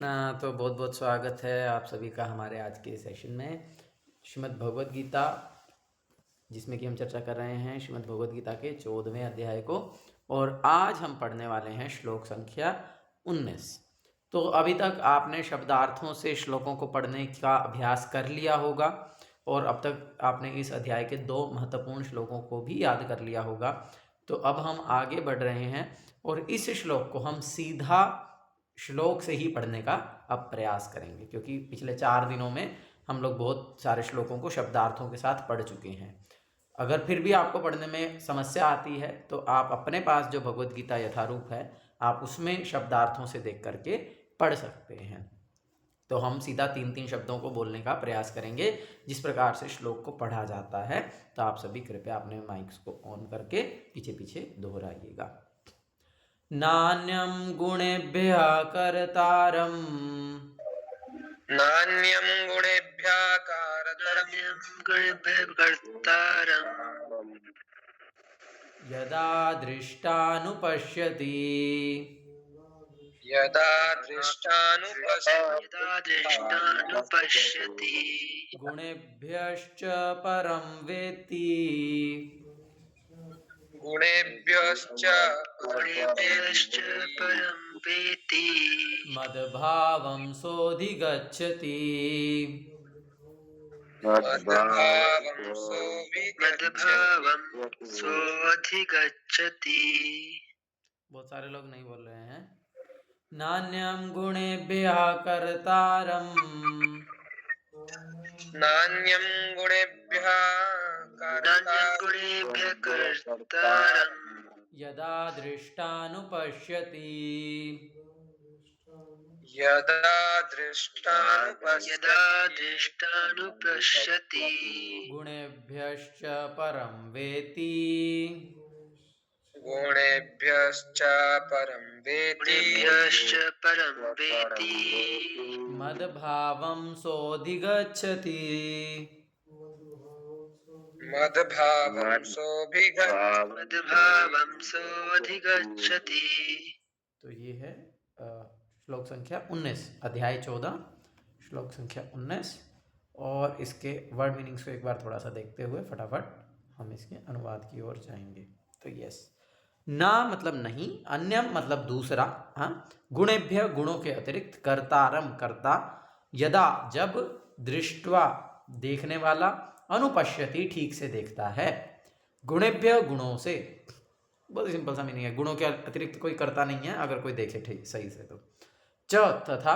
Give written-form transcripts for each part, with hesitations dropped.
तो बहुत बहुत स्वागत है आप सभी का हमारे आज के सेशन में श्रीमद् भगवद गीता, जिसमें कि हम चर्चा कर रहे हैं श्रीमद् भगवद गीता के 14वें अध्याय को। और आज हम पढ़ने वाले हैं श्लोक संख्या 19। तो अभी तक आपने शब्दार्थों से श्लोकों को पढ़ने का अभ्यास कर लिया होगा और अब तक आपने इस अध्याय के 2 महत्वपूर्ण श्लोकों को भी याद कर लिया होगा। तो अब हम आगे बढ़ रहे हैं और इस श्लोक को हम सीधा श्लोक से ही पढ़ने का अब प्रयास करेंगे, क्योंकि पिछले 4 दिनों में हम लोग बहुत सारे श्लोकों को शब्दार्थों के साथ पढ़ चुके हैं। अगर फिर भी आपको पढ़ने में समस्या आती है तो आप अपने पास जो भगवद गीता यथारूप है आप उसमें शब्दार्थों से देख करके पढ़ सकते हैं। तो हम सीधा 3-3 शब्दों को बोलने का प्रयास करेंगे जिस प्रकार से श्लोक को पढ़ा जाता है। तो आप सभी कृपया अपने माइक्स को ऑन करके पीछे पीछे दोहराइएगा। नान्यं गुणेभ्यः कर्तारम् नान्यं गुणेभ्यः कर्तारम् यदा दृष्टानुपश्यति यदा दृष्टानुपश्यति गुणेभ्यश्च परं वेत्ति गुणेभ्यश्च परं वेत्ति मद्भावं सोऽधिगच्छति। मद्भावं सोऽधिगच्छति। बहुत सारे लोग नहीं बोल रहे हैं। नान्यं गुणेभ्यः कर्तारम् नान्यं गुणेभ्यः कर्तारम् यदा दृष्टानुपश्यति यदा दृष्टानुपश्यति गुणेभ्यश्च परं वेत्ति गुणेभ्यश्च परं वेत्ति मद्भावं सोऽधिगच्छति। मद्भावं सोऽधिगच्छति। तो ये है श्लोक संख्या 19, अध्याय 14, श्लोक संख्या 19। और इसके वर्ड मीनिंग्स को एक बार थोड़ा सा देखते हुए फटाफट हम इसके अनुवाद की ओर जाएंगे। तो यस, ना मतलब नहीं, अन्यम मतलब दूसरा, हाँ, गुणेभ्य गुणों के अतिरिक्त, कर्तारम कर्ता, यदा जब, दृष्टवा देखने वाला, अनुपश्यति ठीक से देखता है, गुणेभ्य गुणों से, बहुत सिंपल सा मीनिंग है, गुणों के अतिरिक्त कोई करता नहीं है अगर कोई देखे ठीक सही से तो। च तथा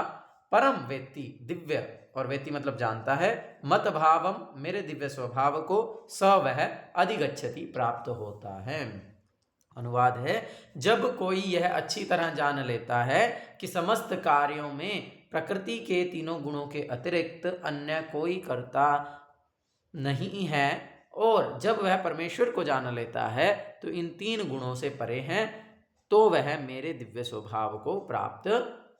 परम वेत्ति दिव्य, और वेत्ति मतलब जानता है, मत भावम मेरे दिव्य स्वभाव को, स वह अधिगच्छति प्राप्त होता है। अनुवाद है, जब कोई यह अच्छी तरह जान लेता है कि समस्त कार्यों में प्रकृति के तीनों गुणों के अतिरिक्त अन्य कोई कर्ता नहीं है, और जब वह परमेश्वर को जान लेता है तो इन 3 गुणों से परे हैं, तो वह मेरे दिव्य स्वभाव को प्राप्त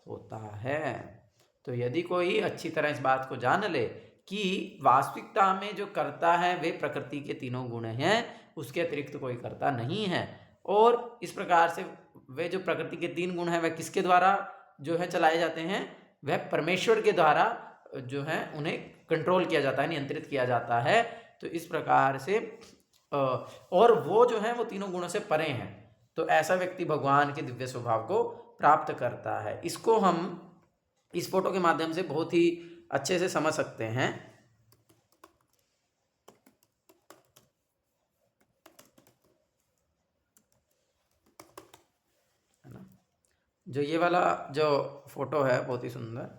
होता है। तो यदि कोई अच्छी तरह इस बात को जान ले कि वास्तविकता में जो कर्ता है वे प्रकृति के तीनों गुण हैं, उसके अतिरिक्त कोई कर्ता नहीं है, और इस प्रकार से वे जो प्रकृति के 3 गुण हैं वह किसके द्वारा जो है चलाए जाते हैं, वह परमेश्वर के द्वारा जो है उन्हें कंट्रोल किया जाता है, नियंत्रित किया जाता है। तो इस प्रकार से और वो जो है वो तीनों गुणों से परे हैं, तो ऐसा व्यक्ति भगवान के दिव्य स्वभाव को प्राप्त करता है। इसको हम इस फोटो के माध्यम से बहुत ही अच्छे से समझ सकते हैं, है ना। जो ये वाला जो फोटो है बहुत ही सुंदर,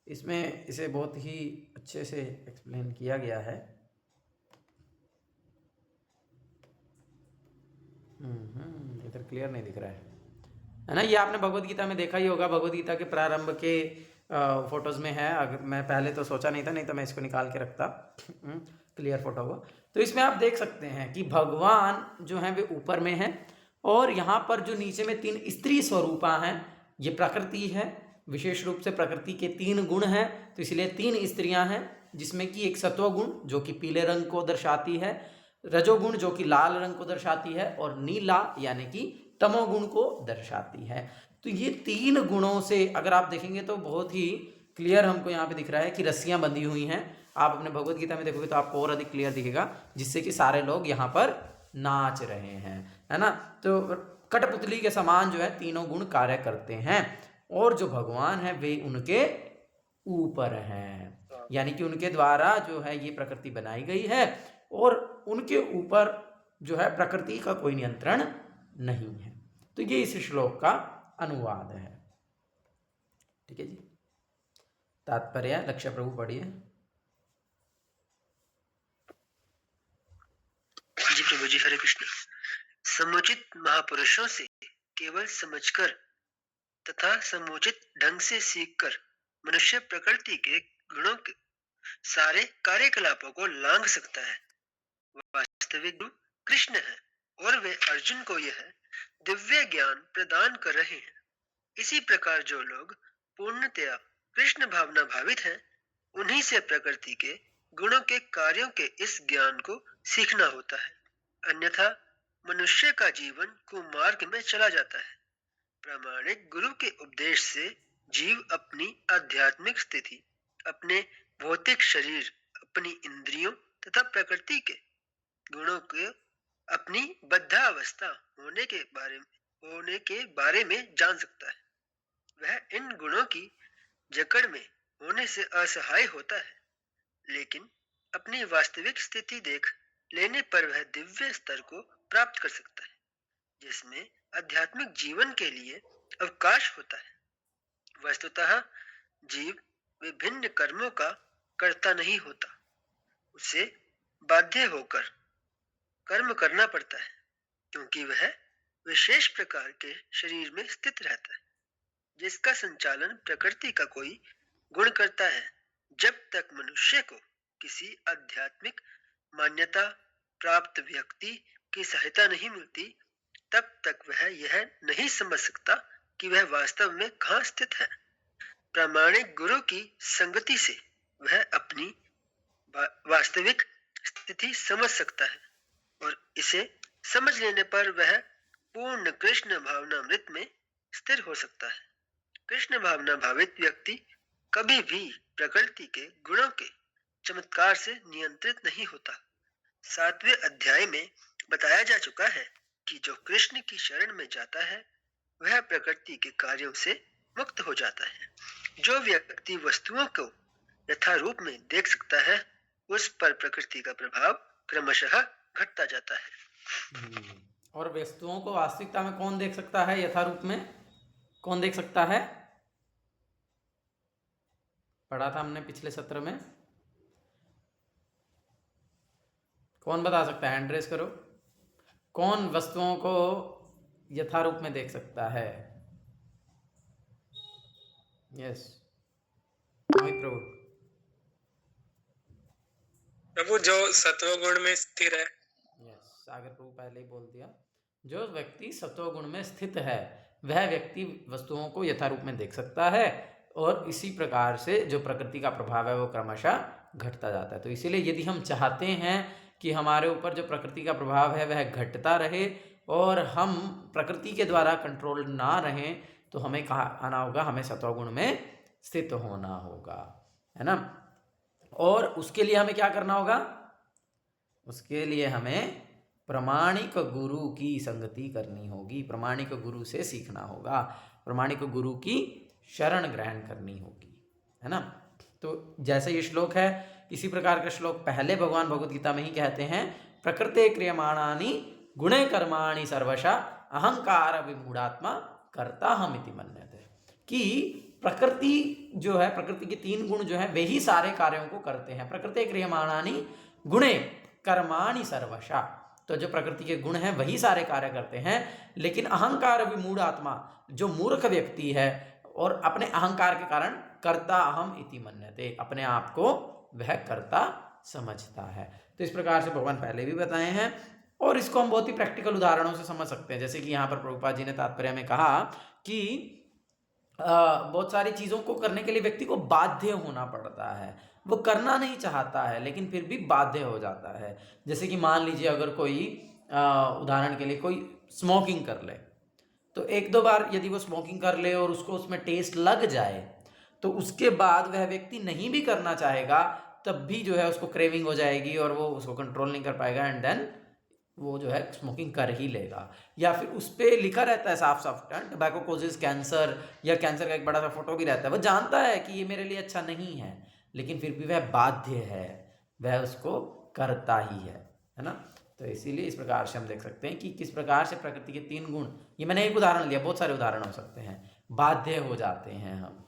इसमें इसे बहुत ही अच्छे से एक्सप्लेन किया गया है। इधर क्लियर नहीं दिख रहा है ना। ये आपने भगवद गीता में देखा ही होगा, भगवद गीता के प्रारंभ के फोटोज़ में है। अगर मैं पहले तो सोचा नहीं था, नहीं तो मैं इसको निकाल के रखता क्लियर फोटो को। तो इसमें आप देख सकते हैं कि भगवान जो हैं वे ऊपर में हैं, और यहाँ पर जो नीचे में 3 स्त्री स्वरूपा हैं, ये प्रकृति है, विशेष रूप से प्रकृति के 3 गुण हैं, तो इसलिए 3 स्त्रियां हैं, जिसमें कि एक सत्वगुण जो कि पीले रंग को दर्शाती है, रजोगुण जो कि लाल रंग को दर्शाती है, और नीला यानी कि तमोगुण को दर्शाती है। तो ये 3 गुणों से अगर आप देखेंगे तो बहुत ही क्लियर हमको यहाँ पे दिख रहा है कि रस्सियां बंधी हुई हैं। आप अपने भगवत गीता में देखोगे तो आपको और अधिक क्लियर दिखेगा, जिससे कि सारे लोग यहाँ पर नाच रहे हैं, है ना। तो कठपुतली के समान जो है तीनों गुण कार्य करते हैं, और जो भगवान है वे उनके ऊपर हैं, यानी कि उनके द्वारा जो है ये प्रकृति बनाई गई है, और उनके ऊपर जो है प्रकृति का कोई नियंत्रण नहीं है। तो ये इस श्लोक का अनुवाद है। ठीक है जी। तात्पर्य लक्ष्य प्रभु पढ़िए। जी प्रभु जी, हरे कृष्ण। समुचित महापुरुषों से केवल समझकर तथा समुचित ढंग से सीखकर मनुष्य प्रकृति के गुणों के सारे कार्यकलापों को लांघ सकता है। वास्तविक गुरु कृष्ण है, और वे अर्जुन को यह दिव्य ज्ञान प्रदान कर रहे हैं। इसी प्रकार जो लोग पूर्णतया कृष्ण भावना भावित हैं, उन्हीं से प्रकृति के गुणों के कार्यों के इस ज्ञान को सीखना होता है, अन्यथा मनुष्य का जीवन कुमार्ग में चला जाता है। प्रामाणिक गुरु के उपदेश से जीव अपनी आध्यात्मिक स्थिति, अपने भौतिक शरीर, अपनी इंद्रियों तथा प्रकृति के गुणों के अपनी बद्धावस्था होने के बारे में जान सकता है। वह इन गुणों की जकड़ में होने से असहाय होता है, लेकिन अपनी वास्तविक स्थिति देख लेने पर वह दिव्य स्तर को प्राप्त कर सकता है, जिसमें आध्यात्मिक जीवन के लिए अवकाश होता है। वस्तुतः जीव विभिन्न कर्मों का कर्ता नहीं होता, उसे बाध्य होकर कर्म करना पड़ता है, क्योंकि वह विशेष प्रकार के शरीर में स्थित रहता है, जिसका संचालन प्रकृति का कोई गुण करता है। जब तक मनुष्य को किसी आध्यात्मिक मान्यता प्राप्त व्यक्ति की सहायता नहीं मिलती, तब तक वह यह नहीं समझ सकता कि वह वास्तव में कहाँ स्थित है। प्रामाणिक गुरु की संगति से वह अपनी वास्तविक स्थिति समझ सकता है, और इसे समझ लेने पर वह पूर्ण कृष्ण भावनामृत में स्थिर हो सकता है। कृष्ण भावना भावित व्यक्ति कभी भी प्रकृति के गुणों के चमत्कार से नियंत्रित नहीं होता। 7वें अध्याय में बताया जा चुका है कि जो कृष्ण की शरण में जाता है, वह प्रकृति के कार्यों से मुक्त हो जाता है। जो व्यक्ति वस्तुओं को यथारूप में देख सकता है, उस पर प्रकृति का प्रभाव क्रमशः घटता जाता है। और वस्तुओं को वास्तविकता में कौन देख सकता है? यथारूप में कौन देख सकता है? पढ़ा था हमने पिछले सत्र में। कौन बता सकता है? हैंड रेज करो। कौन वस्तुओं को यथारूप में देख सकता है? यस प्रभु। प्रभु जो सत्वगुण में स्थिर है। यस, सागर प्रभु पहले ही बोल दिया। जो व्यक्ति सत्वगुण में स्थित है, वह व्यक्ति वस्तुओं को यथारूप में देख सकता है, और इसी प्रकार से जो प्रकृति का प्रभाव है वो क्रमशः घटता जाता है। तो इसीलिए यदि हम चाहते हैं कि हमारे ऊपर जो प्रकृति का प्रभाव है वह घटता रहे और हम प्रकृति के द्वारा कंट्रोल ना रहें, तो हमें कहाँ आना होगा? हमें सत्वगुण में स्थित होना होगा, है ना। और उसके लिए हमें क्या करना होगा? उसके लिए हमें प्रामाणिक गुरु की संगति करनी होगी, प्रामाणिक गुरु से सीखना होगा, प्रामाणिक गुरु की शरण ग्रहण करनी होगी, है ना। तो जैसे ये श्लोक है, इसी प्रकार का श्लोक पहले भगवान भगवद गीता में ही कहते हैं, प्रकृते क्रियमाणानि गुणे कर्माणि सर्वशा अहंकार विमूढ़ात्मा कर्ता हम इति मन्यते। कि प्रकृति जो है, प्रकृति के 3 गुण जो है वे ही सारे कार्यों को करते हैं। प्रकृते क्रियमाणानि गुणे कर्माणि सर्वशा, तो जो प्रकृति के गुण हैं वही सारे कार्य करते हैं, लेकिन अहंकार विमूढ़ आत्मा, जो मूर्ख व्यक्ति है और अपने अहंकार के कारण कर्ता अहम इति मन्यते, अपने आप को वह कर्ता समझता है। तो इस प्रकार से भगवान पहले भी बताए हैं, और इसको हम बहुत ही प्रैक्टिकल उदाहरणों से समझ सकते हैं। जैसे कि यहाँ पर प्रभुपाद जी ने तात्पर्य में कहा कि बहुत सारी चीज़ों को करने के लिए व्यक्ति को बाध्य होना पड़ता है, वो करना नहीं चाहता है लेकिन फिर भी बाध्य हो जाता है। जैसे कि मान लीजिए अगर कोई उदाहरण के लिए कोई स्मोकिंग कर ले, तो एक दो बार यदि वो स्मोकिंग कर ले और उसको उसमें टेस्ट लग जाए तो उसके बाद वह व्यक्ति नहीं भी करना चाहेगा, तब भी जो है उसको क्रेविंग हो जाएगी और वो उसको कंट्रोल नहीं कर पाएगा, एंड देन वो जो है स्मोकिंग कर ही लेगा। या फिर उस पर लिखा रहता है साफ साफ टोबैको कोजेज कैंसर, या कैंसर का एक बड़ा सा फोटो भी रहता है, वो जानता है कि ये मेरे लिए अच्छा नहीं है, लेकिन फिर भी वह बाध्य है, वह उसको करता ही है ना। तो इसीलिए इस प्रकार से हम देख सकते हैं कि किस प्रकार से प्रकृति के 3 गुण, ये मैंने एक उदाहरण लिया, बहुत सारे उदाहरण हो सकते हैं, बाध्य हो जाते हैं हम।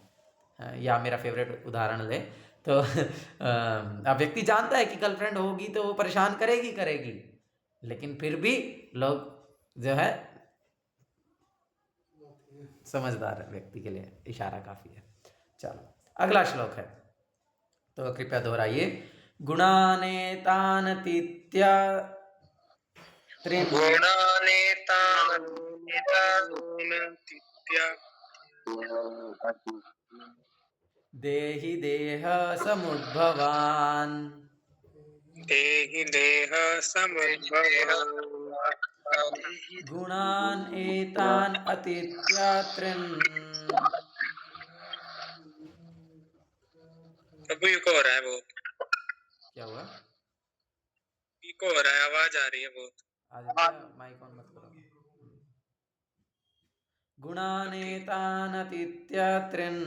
या मेरा फेवरेट उदाहरण ले तो अब व्यक्ति जानता है कि गर्लफ्रेंड होगी तो वो परेशान करेगी, लेकिन फिर भी लोग जो है, समझदार व्यक्ति के लिए इशारा काफी है। चलो अगला श्लोक है, तो कृपया दोहराइए। गुणानेतानतीत्या त्रिन देहि देह समुद्भवान् देहि देह समुद्भवान् गुणान् एतान् अतीत्य त्रिन्। प्रभु इको हो रहा है बहुत। क्या हुआ? इको हो रहा है, आवाज आ रही है बहुत। माइक ऑन मत करो। गुणानेतान् अतीत्य त्रिन्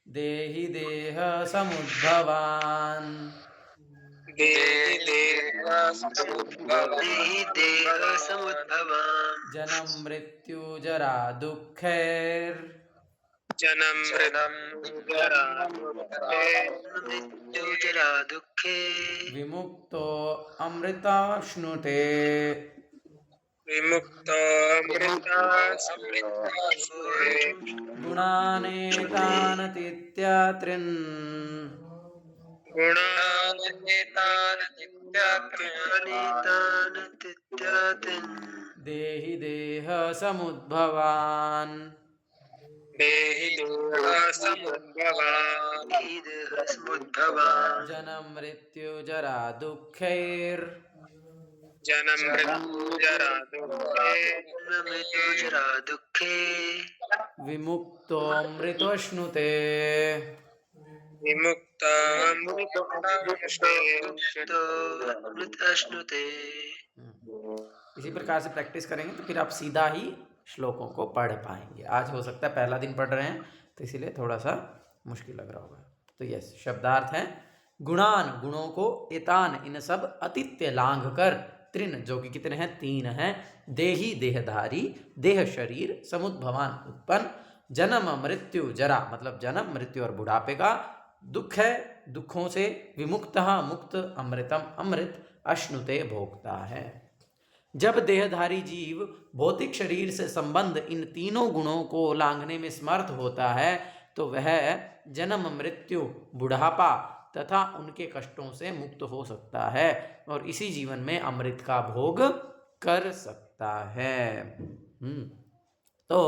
देहि देह समुद्भवान् देहि देह समुद्भवान् जन्म मृत्यु जरा दुःखैर् जन्म मृत्यु जरा दुःखे विमुक्तो अमृताश्नुते विमुक्तो गुणानेतानतीत्य त्रिन् देहि देह समुद्भवान् देहि देह समुद्भवान् जन्म मृत्यु जरा दुःखैर् जन्म मृत्यु जरा दुःखे विमुक्तो अमृतोश्नुते। अश्नुते। इसी प्रकार से प्रैक्टिस करेंगे तो फिर आप सीधा ही श्लोकों को पढ़ पाएंगे। आज हो सकता है पहला दिन पढ़ रहे हैं तो इसीलिए थोड़ा सा मुश्किल लग रहा होगा। तो यस, शब्दार्थ है गुणान, गुणों को, एतान, इन सब, अतित्य, लांघ कर, त्रिन, जो कि कितने हैं? 3 हैं, देही, देहधारी, देह शरीर, समुद्भवान, उत्पन्न, जन्म मृत्यु जरा मतलब जन्म मृत्यु और बुढ़ापे का, दुख है, दुखों से, विमुक्तः, मुक्त, अमृतम, अमृत, अश्नुते, भोगता है। जब देहधारी जीव भौतिक शरीर से संबंध इन तीनों गुणों को लांघने में समर्थ होता है तो वह जन्म मृत्यु बुढ़ापा तथा उनके कष्टों से मुक्त हो सकता है और इसी जीवन में अमृत का भोग कर सकता है। तो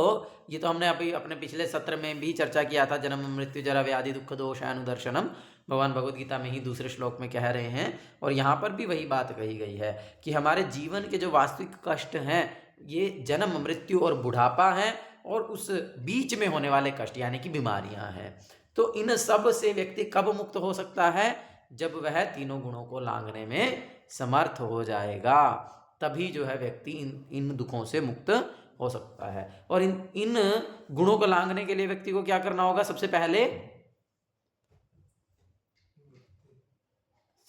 ये तो हमने अभी अपने पिछले सत्र में भी चर्चा किया था, जन्म मृत्यु जरा व्याधि दुख दोष अनुदर्शनम, भगवान भगवद गीता में ही दूसरे श्लोक में कह रहे हैं। और यहाँ पर भी वही बात कही गई है कि हमारे जीवन के जो वास्तविक कष्ट हैं ये जन्म मृत्यु और बुढ़ापा हैं और उस बीच में होने वाले कष्ट यानी कि बीमारियां हैं। तो इन सब से व्यक्ति कब मुक्त हो सकता है? जब वह तीनों गुणों को लांघने में समर्थ हो जाएगा, तभी जो है व्यक्ति इन दुखों से मुक्त हो सकता है। और इन गुणों को लांघने के लिए व्यक्ति को क्या करना होगा? सबसे पहले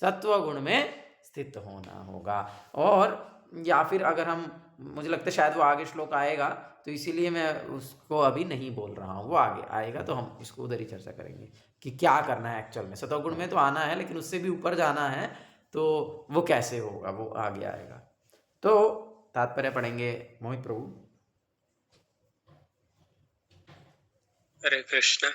सत्व गुण में स्थित होना होगा। और या फिर अगर हम, मुझे लगता है शायद वो आगे श्लोक आएगा तो इसीलिए मैं उसको अभी नहीं बोल रहा हूँ, वो आगे आएगा तो हम इसको उधर ही चर्चा करेंगे कि क्या करना है एक्चुअल में। सत्वगुण में तो आना है लेकिन उससे भी ऊपर जाना है, तो वो कैसे होगा वो आगे आएगा। तो तात्पर्य पढ़ेंगे मोहित प्रभु। हरे कृष्ण।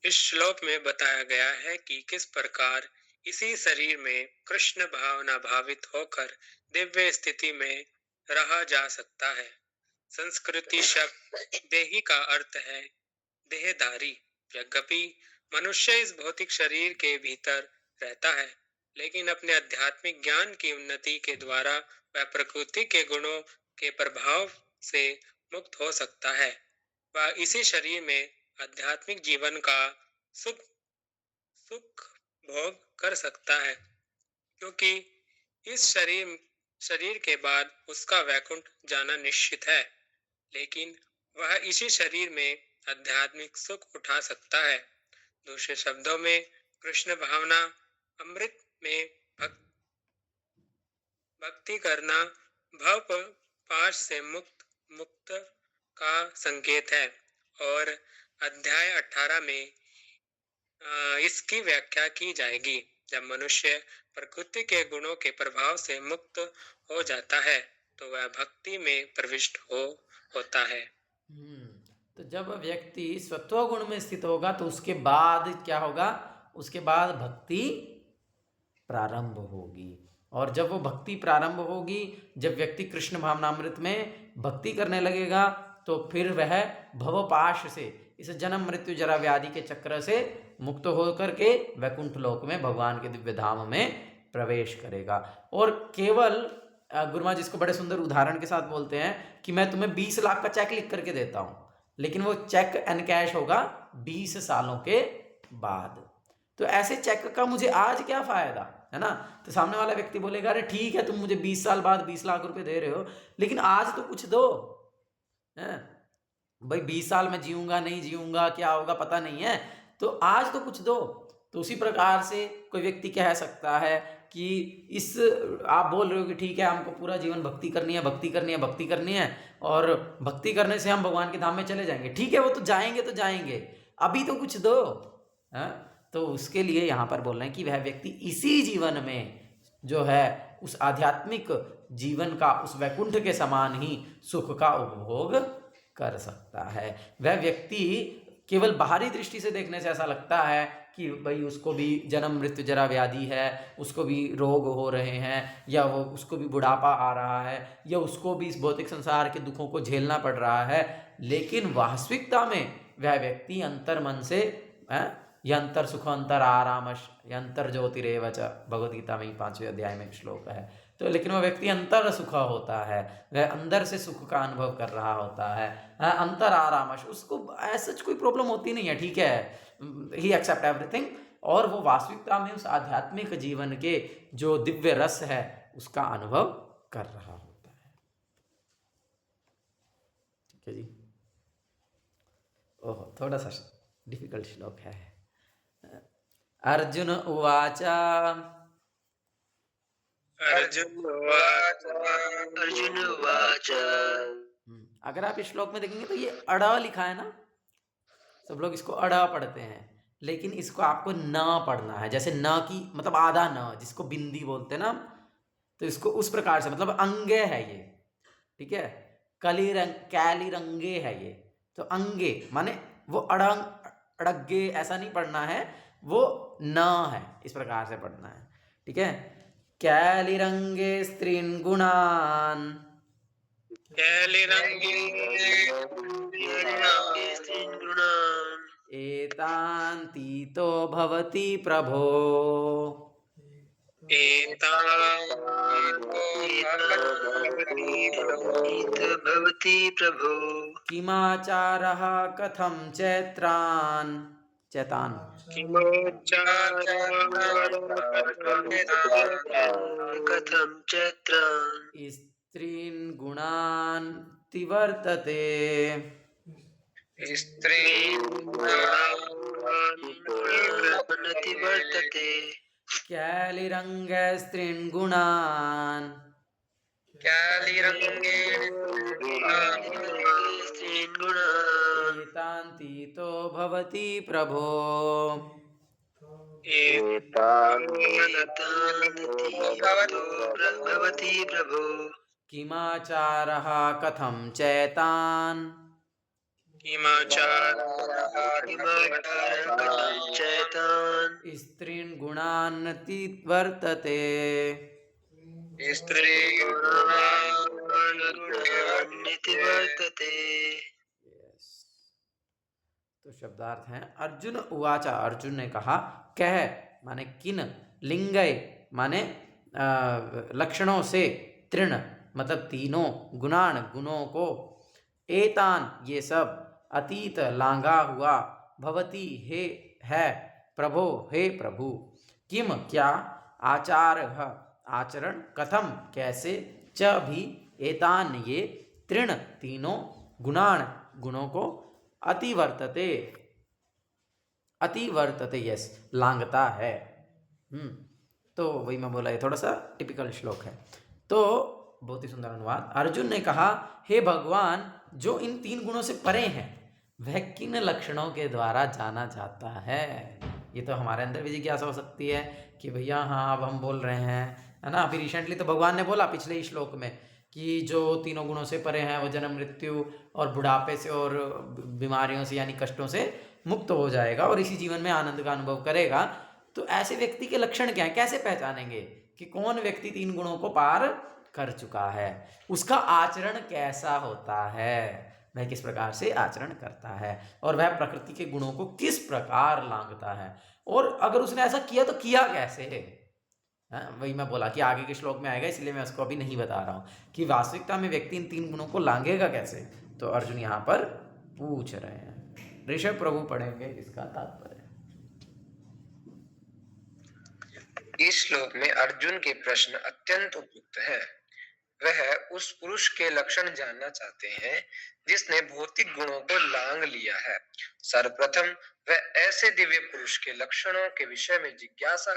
इस श्लोक में बताया गया है कि किस प्रकार इसी शरीर में कृष्ण भावना भावित होकर दिव्य स्थिति में रहा जा सकता है। संस्कृति शब्द देही का अर्थ है देहधारी। यद्यपि मनुष्य इस भौतिक शरीर के भीतर रहता है लेकिन अपने आध्यात्मिक ज्ञान की उन्नति के द्वारा वह प्रकृति के गुणों के प्रभाव से मुक्त हो सकता है। वह इसी शरीर में आध्यात्मिक जीवन का सुख सुख भोग कर सकता है, क्योंकि इस शरीर के बाद उसका वैकुंठ जाना निश्चित है। लेकिन वह इसी शरीर में आध्यात्मिक सुख उठा सकता है। दूसरे शब्दों में कृष्ण भावना अमृत में भक्ति करना भव पाश से मुक्त का संकेत है। और अध्याय 18 में इसकी व्याख्या की जाएगी। जब मनुष्य प्रकृति के गुणों के प्रभाव से मुक्त हो जाता है तो वह भक्ति में प्रविष्ट होता है। तो जब व्यक्ति सत्व गुण में स्थित होगा तो उसके बाद क्या होगा? उसके बाद भक्ति प्रारंभ होगी। और जब वो भक्ति प्रारंभ होगी, जब व्यक्ति कृष्ण भावनामृत में भक्ति करने लगेगा, तो फिर वह भवपाश से, इस जन्म मृत्यु जरा व्याधि के चक्र से मुक्त होकर के वैकुंठ लोक में भगवान के दिव्य धाम में प्रवेश करेगा। और केवल गुरु महाराज जिसको बड़े सुंदर उदाहरण के साथ बोलते हैं कि मैं तुम्हें 20 लाख का चेक लिख करके देता हूं, लेकिन वो चेक एनकैश होगा 20 सालों के बाद। तो ऐसे चेक का मुझे आज क्या फायदा, है ना? तो सामने वाला व्यक्ति बोलेगा अरे ठीक है, तुम मुझे 20 साल बाद 20 लाख रुपए दे रहे हो, लेकिन आज तो कुछ दो। भाई 20 साल में जीऊंगा नहीं जीऊंगा, क्या होगा पता नहीं है, तो आज तो कुछ दो। तो उसी प्रकार से कोई व्यक्ति कह सकता है कि इस आप बोल रहे हो कि ठीक है हमको पूरा जीवन भक्ति करनी है, भक्ति करनी है, भक्ति करनी है, और भक्ति करने से हम भगवान के धाम में चले जाएंगे। ठीक है, वो तो जाएंगे, अभी तो कुछ दो। तो उसके लिए यहाँ पर बोल रहे हैं कि वह व्यक्ति इसी जीवन में जो है उस आध्यात्मिक जीवन का, उस वैकुंठ के समान ही सुख का उपभोग कर सकता है। वह व्यक्ति केवल बाहरी दृष्टि से देखने से ऐसा लगता है कि भाई उसको भी जन्म मृत्यु जरा व्याधि है, उसको भी रोग हो रहे हैं, या वो उसको भी बुढ़ापा आ रहा है, या उसको भी इस भौतिक संसार के दुखों को झेलना पड़ रहा है। लेकिन वास्तविकता में वह व्यक्ति अंतर मन से यंतर सुख अंतर आरामश यंतर ज्योतिरेव च, भगवद गीता में 5वें अध्याय में श्लोक है। तो लेकिन वह व्यक्ति अंतर सुख होता है, वह अंदर से सुख का अनुभव कर रहा होता है। अंतर आरामश, उसको ऐसा कोई प्रॉब्लम होती नहीं है, ठीक है, ही एक्सेप्ट एवरीथिंग। और वो वास्तविकता में उस आध्यात्मिक जीवन के जो दिव्य रस है उसका अनुभव कर रहा होता है। ठीक है जी। ओह, थोड़ा सा डिफिकल्ट श्लोक है। अर्जुन उवाच अगर आप इस श्लोक में देखेंगे तो ये अड़ा लिखा है ना, सब लोग इसको अड़ा पढ़ते हैं, लेकिन इसको आपको न पढ़ना है। जैसे न की मतलब आधा न, जिसको बिंदी बोलते हैं ना, तो इसको उस प्रकार से, मतलब अंगे है ये, ठीक है, कैली रंगे है ये, तो अंगे माने वो अड़गे ऐसा नहीं पढ़ना है, वो न है, इस प्रकार से पढ़ना है। ठीक है, कैलिरंगे स्त्रीन गुणान एतान् तीतो भवति प्रभो किमाचारः कथं चैतान् स्त्रीन् गुणान् तिवर्तते। कैलिरंग स्त्रीन् गुणान् एतान् तीतो भवति प्रभो किमाचारः कथं चैतान् स्त्रीन् गुणान् तिवर्तते। तो शब्दार्थ हैं अर्जुन उवाचा, अर्जुन ने कहा, कह माने किन, लिंगय माने लक्षणों से, तृण मतलब तीनों, गुणान गुणों को, एतान ये सब, अतीत लांघा हुआ, भवती हे है, प्रभो हे प्रभु, किम क्या, आचार आचरण, कथम कैसे, च भी, एतान ये, तृण तीनों, गुणान गुणों को, अतिवर्तते अतिवर्तते यस लांघता है। तो वही मैं बोला, ये थोड़ा सा टिपिकल श्लोक है। तो बहुत ही सुंदर अनुवाद। अर्जुन ने कहा, हे भगवान, जो इन तीन गुणों से परे हैं वह किन लक्षणों के द्वारा जाना जाता है? ये तो हमारे अंदर भी जिज्ञासा हो सकती है कि भैया हाँ अब हम बोल रहे हैं, है ना। अभी रिसेंटली तो भगवान ने बोला पिछले ही श्लोक में कि जो तीनों गुणों से परे हैं वो जन्म मृत्यु और बुढ़ापे से और बीमारियों से यानी कष्टों से मुक्त हो जाएगा और इसी जीवन में आनंद का अनुभव करेगा। तो ऐसे व्यक्ति के लक्षण क्या है, कैसे पहचानेंगे कि कौन व्यक्ति तीन गुणों को पार कर चुका है? उसका आचरण कैसा होता है, वह किस प्रकार से आचरण करता है, और वह प्रकृति के गुणों को किस प्रकार लांघता है, और अगर उसने ऐसा किया तो किया कैसे है। वही मैं बोला कि आगे के श्लोक में आएगा, इसलिए मैं उसको अभी नहीं बता रहा हूँ कि वास्तविकता में व्यक्ति इन तीन गुणों को लांघेगा कैसे। तो अर्जुन यहाँ पर पूछ रहे हैं। ऋषभ प्रभु पढ़ेंगे इसका तात्पर्य। इस श्लोक में अर्जुन के प्रश्न अत्यंत उपयुक्त है। वह उस पुरुष के लक्षण जानना चाहते हैं जिसने भौतिक गुणों को लांघ लिया है। सर्वप्रथम वह ऐसे दिव्य पुरुष के लक्षणों के विषय में जिज्ञासा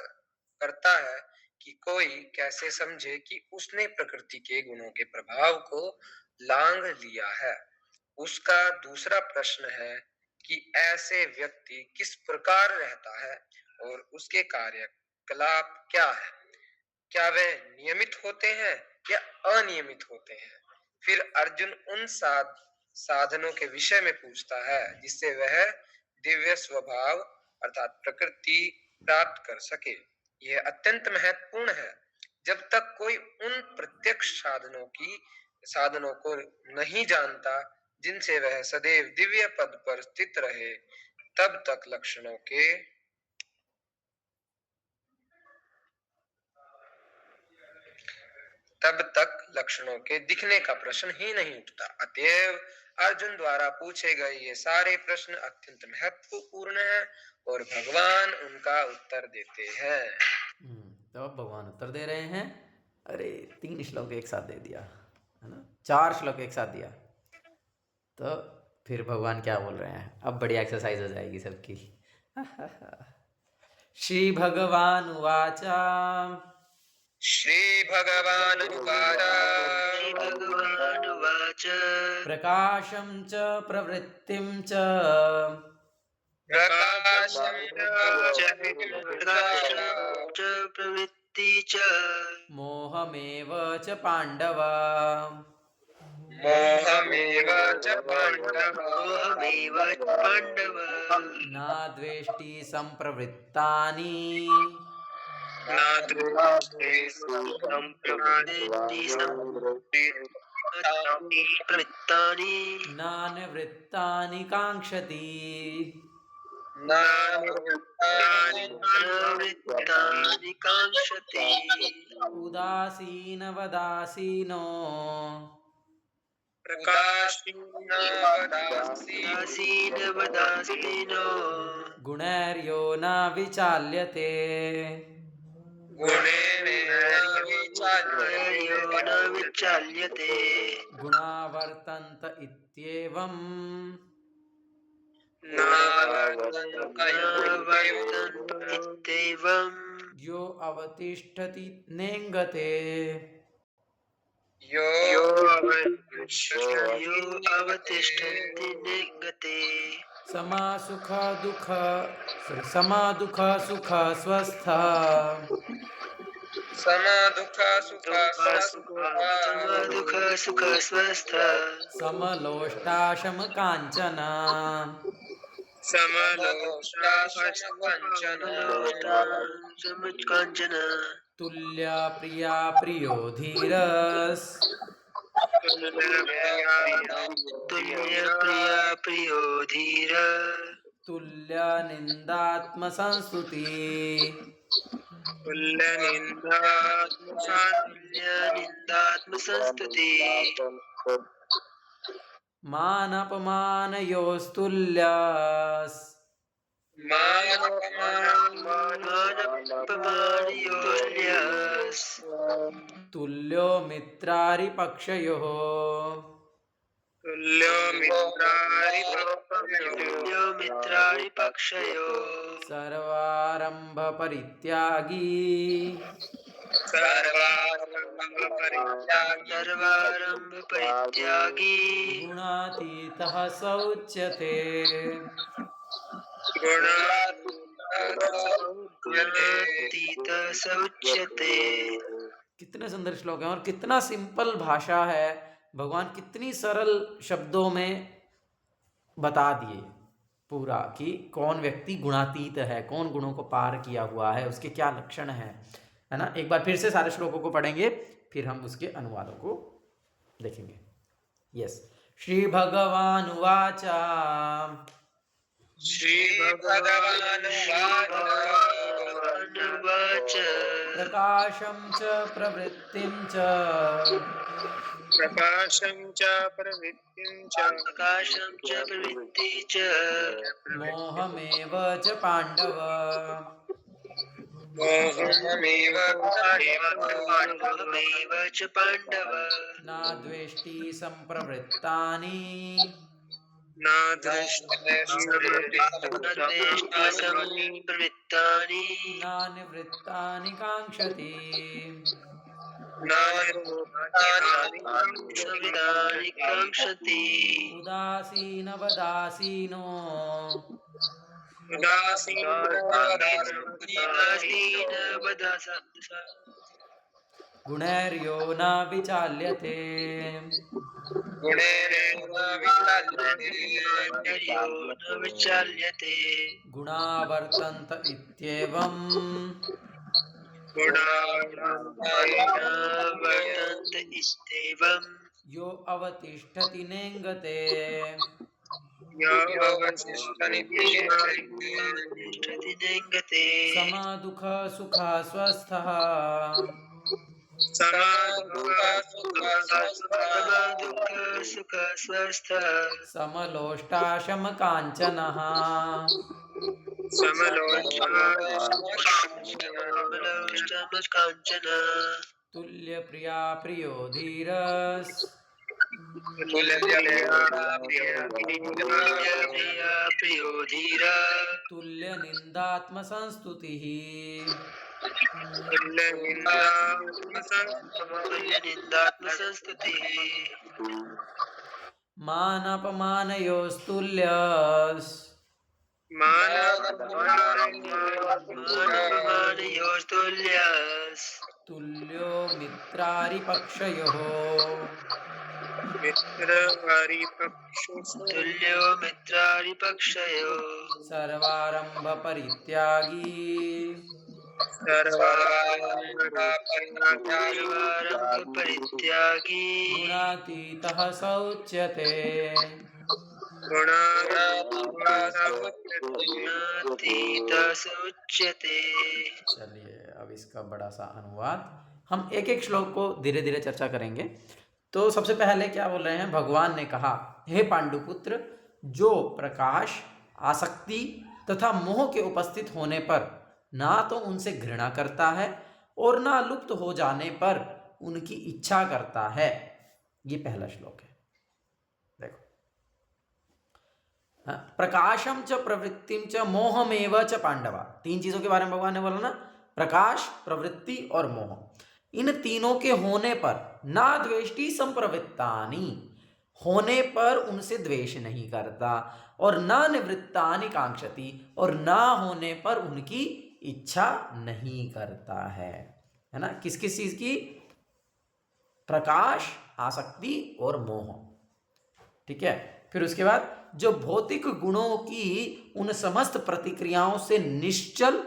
करता है कि कोई कैसे समझे कि उसने प्रकृति के गुणों के प्रभाव को लांघ लिया है। उसका दूसरा प्रश्न है कि ऐसे व्यक्ति किस प्रकार रहता है और उसके कार्यकलाप क्या है, क्या वे नियमित होते हैं या अनियमित होते हैं। फिर अर्जुन उन साधनों के विषय में पूछता है जिससे वह दिव्य स्वभाव अर्थात प्रकृति प्राप्त कर सके। यह अत्यंत महत्वपूर्ण है। जब तक कोई उन प्रत्यक्ष साधनों को नहीं जानता जिनसे वह सदैव दिव्य पद पर स्थित रहे, तब तक लक्षणों के दिखने का प्रश्न ही नहीं उठता। अतएव अर्जुन द्वारा पूछे गए ये सारे प्रश्न अत्यंत महत्वपूर्ण हैं और भगवान उनका उत्तर देते हैं। तो अब भगवान उत्तर दे रहे हैं। अरे 3 श्लोक एक साथ दे दिया, है ना, 4 श्लोक एक साथ दिया। तो फिर भगवान क्या बोल रहे हैं, अब बढ़िया एक्सरसाइज हो जाएगी सबकी। श्री भगवान उवाच, श्री भगवान उवाच, प्रकाशं च प्रवृत्तिं च प्रवृत्ति च मोहमेव च पांडव, न द्वेष्टि संप्रवृत्तानि न निवृत्तानि कांक्षति। उदासीनवदासीनो गुणैर्यो न विचाल्यते। गुणा वर्तन्त इत्येवम् यो अवतिष्ठति नेङ्गते। समा सुख सुख स्वस्थ समलोष्टाशम कांचन तुल्या प्रिया प्रियो धीरस तुल्या निंदात्म संस्तुति। तुल्यनिन्दात्मसंस्तुति मानपमानयोस्तुल्यस् मानपमानयोस्तुल्यस् तुल्यो मित्रारिपक्षयोः तुल्यो मित्रारिपक्षयोः सर्वारंभ परित्यागी सर्वारंभ परित्यागी गुणातीतः स उच्यते। गुणातीतः स उच्यते। कितने सुंदर श्लोक हैं और कितना सिंपल भाषा है। भगवान कितनी सरल शब्दों में बता दिए पूरा कि कौन व्यक्ति गुणातीत है, कौन गुणों को पार किया हुआ है, उसके क्या लक्षण है ना। एक बार फिर से सारे श्लोकों को पढ़ेंगे, फिर हम उसके अनुवादों को देखेंगे। यस, श्री भगवान उवाच प्रकाशं च प्रवृत्तिं च प्रवृत्ति च मोहमेव च पाण्डव मोहमेव च पाण्डव न द्वेष्टि सम्प्रवृत्तानि संप्रवृत्तानि न निवृत्तानि काङ्क्षति। संविदानि काङ्क्षति। उदासीनवदासीनो गुणैर्यो न विचाल्यते गुणा वर्तन्त इत्येवम् यो अवतिष्ठति नेङ्गते। समदुःख सुख स्वस्थः समलोष्टाशमकाञ्चनः तुल्यप्रिया प्रियो धीरस् तुल्यनिन्दात्मसंस्तुतिः मानपमानयोस्तुल्यस् तुल्यो मित्रारिपक्षयोः सर्वारंभ परित्यागी गुणातीतः स उच्यते। चलिए अब इसका बड़ा सा अनुवाद हम एक एक श्लोक को धीरे धीरे चर्चा करेंगे। तो सबसे पहले क्या बोल रहे हैं, भगवान ने कहा, हे पांडुपुत्र, जो प्रकाश, आसक्ति तथा मोह के उपस्थित होने पर ना तो उनसे घृणा करता है और ना लुप्त हो जाने पर उनकी इच्छा करता है। ये पहला श्लोक है। देखो, प्रकाशम च प्रवृत्तिम च मोहमेव च पांडवा, तीन चीजों के बारे में भगवान ने बोला ना, प्रकाश, प्रवृत्ति और मोह। इन तीनों के होने पर ना द्वेष्टि संप्रवृत्तानि, होने पर उनसे द्वेष नहीं करता, और ना निवृत्तानि कांक्षति, और ना होने पर उनकी इच्छा नहीं करता है ना। किस किस चीज की? प्रकाश, आसक्ति और मोह। ठीक है। फिर उसके बाद जो भौतिक गुणों की उन समस्त प्रतिक्रियाओं से निश्चल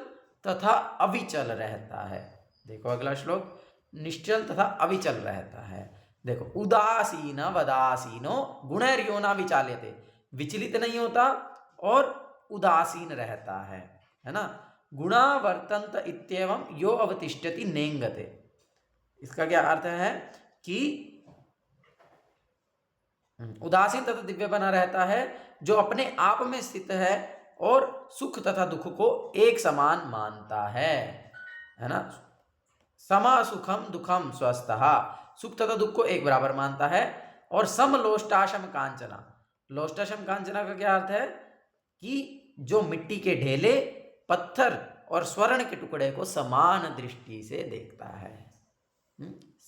तथा अविचल रहता है। देखो अगला श्लोक, निश्चल तथा अविचल रहता है। देखो, उदासीन वदासीनो गुणैर्यो न विचाल्यते, विचलित नहीं होता और उदासीन रहता है ना। गुणा वर्तन्त इत्येवं यो अवतिष्ठति नेंगते। इसका क्या अर्थ है कि उदासीन तथा दिव्य बना रहता है जो अपने आप में स्थित है और सुख तथा दुख को एक समान मानता है ना। समा सुखम दुखम स्वस्थः, सुख तथा दुख को एक बराबर मानता है। और सम लोष्टाशम कांचना, लोष्टाशम कांचना का क्या अर्थ है कि जो मिट्टी के ढेले, पत्थर और स्वर्ण के टुकड़े को समान दृष्टि से देखता है।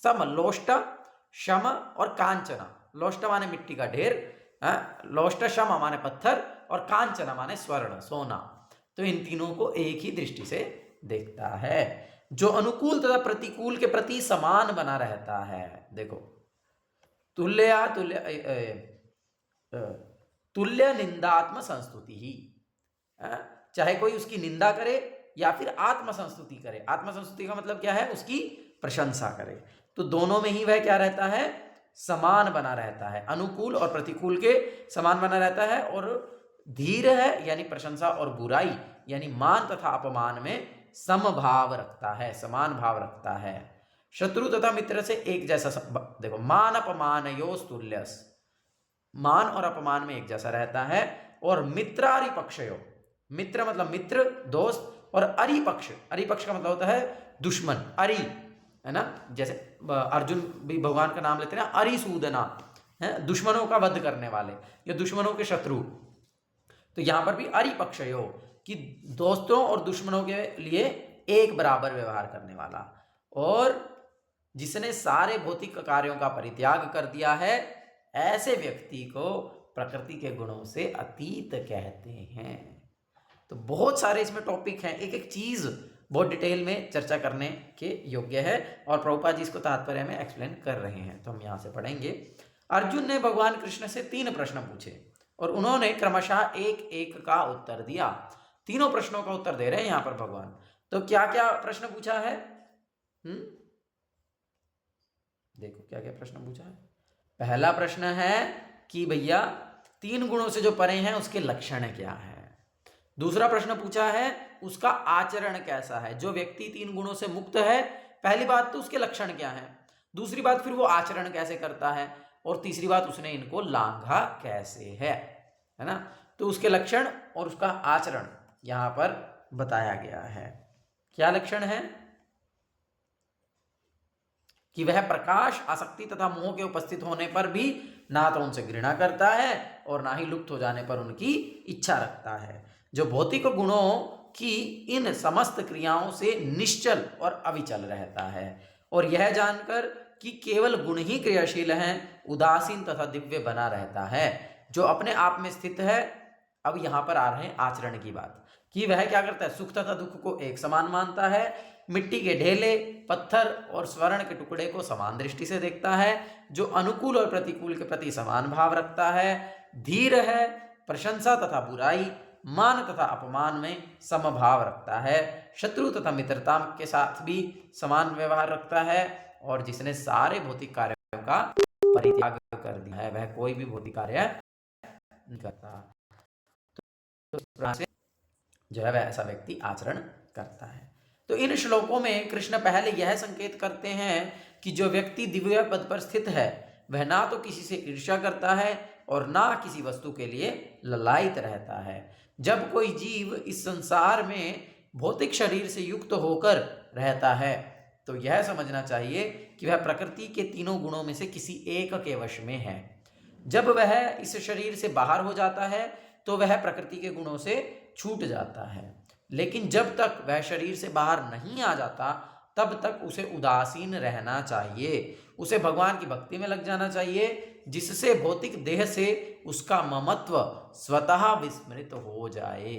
सम, लोष्ट, शम और कांचना। लोष्ट माने मिट्टी का ढेर, लोष्ट शम माने पत्थर और कांचना माने स्वर्ण, सोना। तो इन तीनों को एक ही दृष्टि से देखता है। जो अनुकूल तथा प्रतिकूल के प्रति समान बना रहता है। देखो, तुल्य निंदात्म संस्तुति ही, चाहे कोई उसकी निंदा करे या फिर आत्म संस्तुति करे। आत्म संस्तुति का मतलब क्या है, उसकी प्रशंसा करे। तो दोनों में ही वह क्या रहता है, समान बना रहता है, अनुकूल और प्रतिकूल के समान बना रहता है। और धीर है यानी प्रशंसा और बुराई यानी मान तथा अपमान में समभाव रखता है, समान भाव रखता है। शत्रु तथा मित्र से एक जैसा, देखो, मान अपमान योस तुल्यस, मान और अपमान में एक जैसा रहता है। और मित्रारि पक्षयो, मित्र मतलब मित्र, दोस्त, और अरिपक्ष, अरिपक्ष का मतलब होता है दुश्मन, अरि, है ना। जैसे अर्जुन भी भगवान का नाम लेते हैं ना, अरिसूदना, है दुश्मनों का वध करने वाले या दुश्मनों के शत्रु। तो यहां पर भी अरिपक्षयो कि दोस्तों और दुश्मनों के लिए एक बराबर व्यवहार करने वाला। और जिसने सारे भौतिक कार्यों का परित्याग कर दिया है, ऐसे व्यक्ति को प्रकृति के गुणों से अतीत कहते हैं। तो बहुत सारे इसमें टॉपिक हैं, एक एक चीज बहुत डिटेल में चर्चा करने के योग्य है। और प्रभुपाद जी इसको तात्पर्य में एक्सप्लेन कर रहे हैं। तो हम यहाँ से पढ़ेंगे। अर्जुन ने भगवान कृष्ण से 3 प्रश्न पूछे और उन्होंने क्रमशः एक एक का उत्तर दिया। तीनों प्रश्नों का उत्तर दे रहे हैं यहाँ पर भगवान। तो क्या क्या प्रश्न पूछा है, देखो क्या क्या प्रश्न पूछा है। पहला प्रश्न है कि भैया 3 गुणों से जो परे हैं उसके लक्षण क्या है। दूसरा प्रश्न पूछा है उसका आचरण कैसा है। जो व्यक्ति 3 गुणों से मुक्त है, पहली बात तो उसके लक्षण क्या है, दूसरी बात फिर वो आचरण कैसे करता है, और तीसरी बात उसने इनको लांघा कैसे है ना। तो उसके लक्षण और उसका आचरण यहां पर बताया गया है। क्या लक्षण है कि वह प्रकाश, आसक्ति तथा मोह के उपस्थित होने पर भी ना तो उनसे घृणा करता है और ना ही लुप्त हो जाने पर उनकी इच्छा रखता है। जो भौतिक गुणों की इन समस्त क्रियाओं से निश्चल और अविचल रहता है और यह जानकर कि केवल गुण ही क्रियाशील हैं, उदासीन तथा दिव्य बना रहता है। जो अपने आप में स्थित है, अब यहां पर आ रहे हैं आचरण की बात, कि वह क्या करता है, सुख तथा दुख को एक समान मानता है, मिट्टी के ढेले, पत्थर और स्वर्ण के टुकड़े को समान दृष्टि से देखता है, जो अनुकूल और प्रतिकूल के प्रति समान भाव रखता है, धीर है, प्रशंसा तथा बुराई, मान तथा अपमान में समभाव रखता है, शत्रु तथा मित्रता के साथ भी समान व्यवहार रखता है, और जिसने सारे भौतिक कार्यों का परित्याग कर दिया है, वह कोई भी भौतिक कार्य नहीं करता। तो इस प्रकार से जो है वह ऐसा व्यक्ति आचरण करता है। तो इन श्लोकों में कृष्ण पहले यह संकेत करते हैं कि जो व्यक्ति दिव्य पद पर स्थित है, वह ना तो किसी से ईर्ष्या करता है और ना किसी वस्तु के लिए ललायित रहता है। जब कोई जीव इस संसार में भौतिक शरीर से युक्त होकर रहता है, तो यह समझना चाहिए कि वह प्रकृति के तीनों गुणों में से किसी एक के वश में है। जब वह इस शरीर से बाहर हो जाता है, तो वह प्रकृति के गुणों से छूट जाता है। लेकिन जब तक वह शरीर से बाहर नहीं आ जाता, तब तक उसे उदासीन रहना चाहिए। उसे भगवान की भक्ति में लग जाना चाहिए, जिससे भौतिक देह से उसका ममत्व स्वतः विस्मृत हो जाए।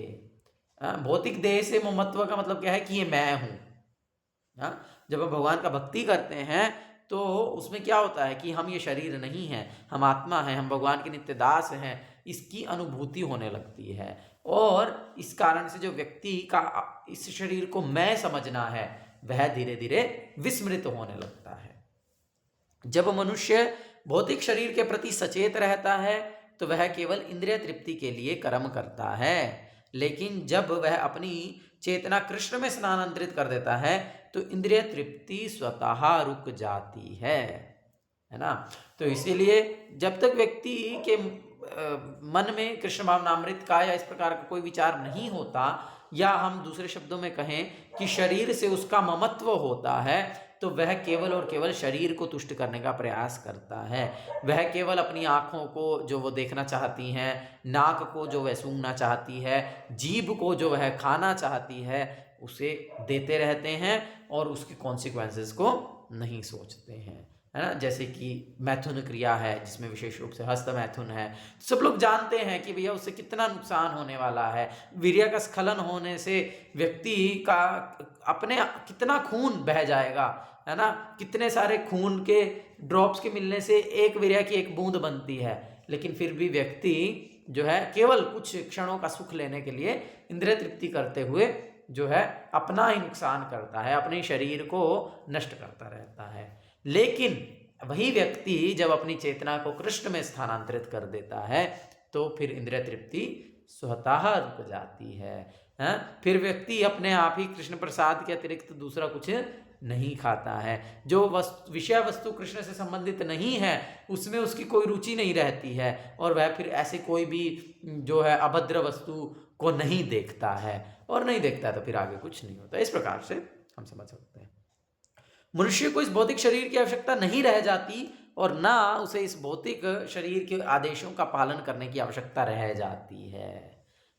भौतिक देह से ममत्व का मतलब क्या है कि ये मैं हूं। जब हम भगवान का भक्ति करते हैं तो उसमें क्या होता है कि हम ये शरीर नहीं हैं, हम आत्मा हैं, हम भगवान के नित्य दास हैं, इसकी अनुभूति होने लगती है। और इस कारण से जो व्यक्ति का इस शरीर को मैं समझना है, वह धीरे धीरे विस्मृत होने लगता है। जब मनुष्य भौतिक शरीर के प्रति सचेत रहता है, तो वह केवल इंद्रिय तृप्ति के लिए कर्म करता है। लेकिन जब वह अपनी चेतना कृष्ण में स्थानांतरित कर देता है तो इंद्रिय तृप्ति स्वतः रुक जाती है ना। तो इसीलिए जब तक व्यक्ति के मन में कृष्ण भावनामृत का या इस प्रकार का कोई विचार नहीं होता, या हम दूसरे शब्दों में कहें कि शरीर से उसका ममत्व होता है, तो वह केवल और केवल शरीर को तुष्ट करने का प्रयास करता है। वह केवल अपनी आँखों को जो वो देखना चाहती हैं, नाक को जो वह सूंघना चाहती है, जीभ को जो वह खाना चाहती है, उसे देते रहते हैं और उसकी कॉन्सिक्वेंसेस को नहीं सोचते हैं, है ना। जैसे कि मैथुन क्रिया है जिसमें विशेष रूप से हस्त मैथुन है, सब लोग जानते हैं कि भैया उससे कितना नुकसान होने वाला है। वीर्य का स्खलन होने से व्यक्ति का अपने कितना खून बह जाएगा, है ना। कितने सारे खून के ड्रॉप्स के मिलने से एक वीर्य की एक बूंद बनती है, लेकिन फिर भी व्यक्ति जो है केवल कुछ क्षणों का सुख लेने के लिए इंद्रिय तृप्ति करते हुए जो है अपना ही नुकसान करता है, अपने शरीर को नष्ट करता रहता है। लेकिन वही व्यक्ति जब अपनी चेतना को कृष्ण में स्थानांतरित कर देता है तो फिर इंद्रिय तृप्ति स्वतः रुक जाती है। फिर व्यक्ति अपने आप ही कृष्ण प्रसाद के अतिरिक्त दूसरा कुछ नहीं खाता है। जो विषय वस्तु कृष्ण से संबंधित नहीं है उसमें उसकी कोई रुचि नहीं रहती है, और वह फिर ऐसे कोई भी जो है अभद्र वस्तु को नहीं देखता है, और नहीं देखता है तो फिर आगे कुछ नहीं होता। इस प्रकार से हम समझ सकते हैं मनुष्य को इस भौतिक शरीर की आवश्यकता नहीं रह जाती, और ना उसे इस भौतिक शरीर के आदेशों का पालन करने की आवश्यकता रह जाती है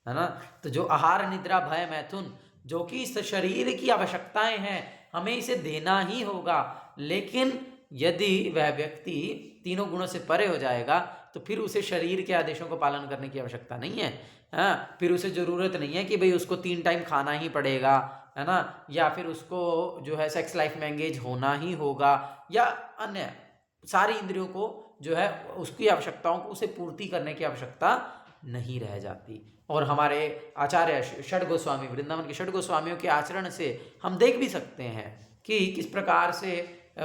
ना। तो जो आहार निद्रा भय मैथुन जो कि इस शरीर की आवश्यकताएं हैं, हमें इसे देना ही होगा। लेकिन यदि वह व्यक्ति तीनों गुणों से परे हो जाएगा तो फिर उसे शरीर के आदेशों को पालन करने की आवश्यकता नहीं है। हाँ, फिर उसे ज़रूरत नहीं है कि भाई उसको 3 टाइम खाना ही पड़ेगा, है ना, या फिर उसको जो है सेक्स लाइफ में एंगेज होना ही होगा, या अन्य सारी इंद्रियों को जो है उसकी आवश्यकताओं को उसे पूर्ति करने की आवश्यकता नहीं रह जाती। और हमारे आचार्य षड गोस्वामी, वृंदावन के षड गोस्वामियों के आचरण से हम देख भी सकते हैं कि किस प्रकार से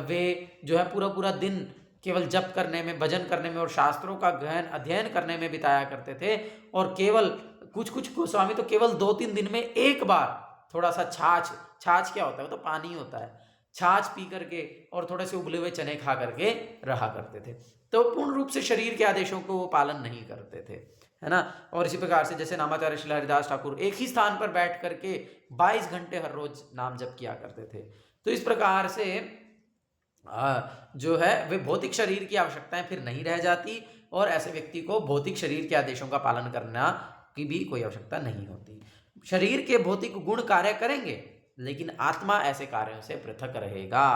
वे जो है पूरा पूरा दिन केवल जप करने में, भजन करने में और शास्त्रों का गहन अध्ययन करने में बिताया करते थे। और केवल कुछ गोस्वामी तो केवल 2-3 दिन में एक बार थोड़ा सा छाछ क्या होता है, वो तो पानी होता है, छाछ पी करके और थोड़े से उबले हुए चने खा करके रहा करते थे। तो पूर्ण रूप से शरीर के आदेशों को वो पालन नहीं करते थे, है ना। और इसी प्रकार से जैसे नामाचार्य श्री हरिदास ठाकुर एक ही स्थान पर बैठ करके 22 घंटे हर रोज नाम जप किया करते थे। तो इस प्रकार से जो है वे भौतिक शरीर की आवश्यकताएं फिर नहीं रह जाती, और ऐसे व्यक्ति को भौतिक शरीर के आदेशों का पालन करना की भी कोई आवश्यकता नहीं होती। शरीर के भौतिक गुण कार्य करेंगे, लेकिन आत्मा ऐसे कार्यों से पृथक रहेगा।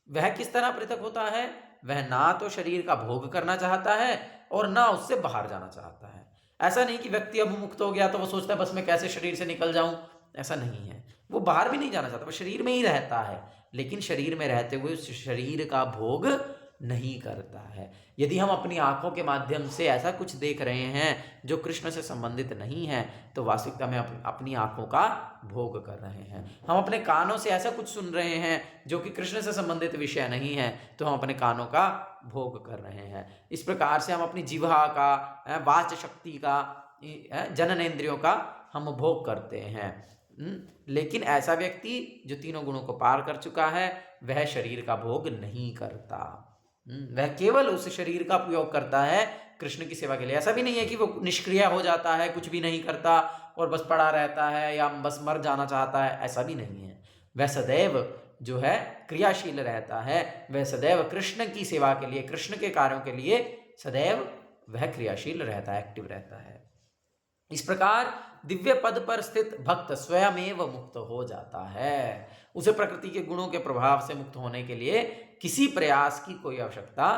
वह किस तरह पृथक होता है? वह ना तो शरीर का भोग करना चाहता है और ना उससे बाहर जाना चाहता है। ऐसा नहीं कि व्यक्ति अब मुक्त हो गया तो वो सोचता है बस मैं कैसे शरीर से निकल जाऊं, ऐसा नहीं है। वो बाहर भी नहीं जाना चाहता, वो शरीर में ही रहता है, लेकिन शरीर में रहते हुए उस शरीर का भोग नहीं करता है। यदि हम अपनी आंखों के माध्यम से ऐसा कुछ देख रहे हैं जो कृष्ण से संबंधित नहीं है, तो वास्तविकता में अपनी आंखों का भोग कर रहे हैं। हम अपने कानों से ऐसा कुछ सुन रहे हैं जो कि कृष्ण से संबंधित विषय नहीं है, तो हम अपने कानों का भोग कर रहे हैं। इस प्रकार से हम अपनी जिह्वा का, वाच शक्ति का, जननेंद्रियों का हम भोग करते हैं। लेकिन ऐसा व्यक्ति जो तीनों गुणों को पार कर चुका है वह शरीर का भोग नहीं करता। वह केवल उस शरीर का उपयोग करता है कृष्ण की सेवा के लिए। ऐसा भी नहीं है कि वो निष्क्रिय हो जाता है, कुछ भी नहीं करता और बस पड़ा रहता है या बस मर जाना चाहता है, ऐसा भी नहीं है। वह सदैव जो है क्रियाशील रहता है, वह सदैव कृष्ण की सेवा के लिए, कृष्ण के कार्यों के लिए सदैव वह क्रियाशील रहता है, एक्टिव रहता है। इस प्रकार दिव्य पद पर स्थित भक्त स्वयमेव मुक्त हो जाता है। उसे प्रकृति के गुणों के प्रभाव से मुक्त होने के लिए किसी प्रयास की कोई आवश्यकता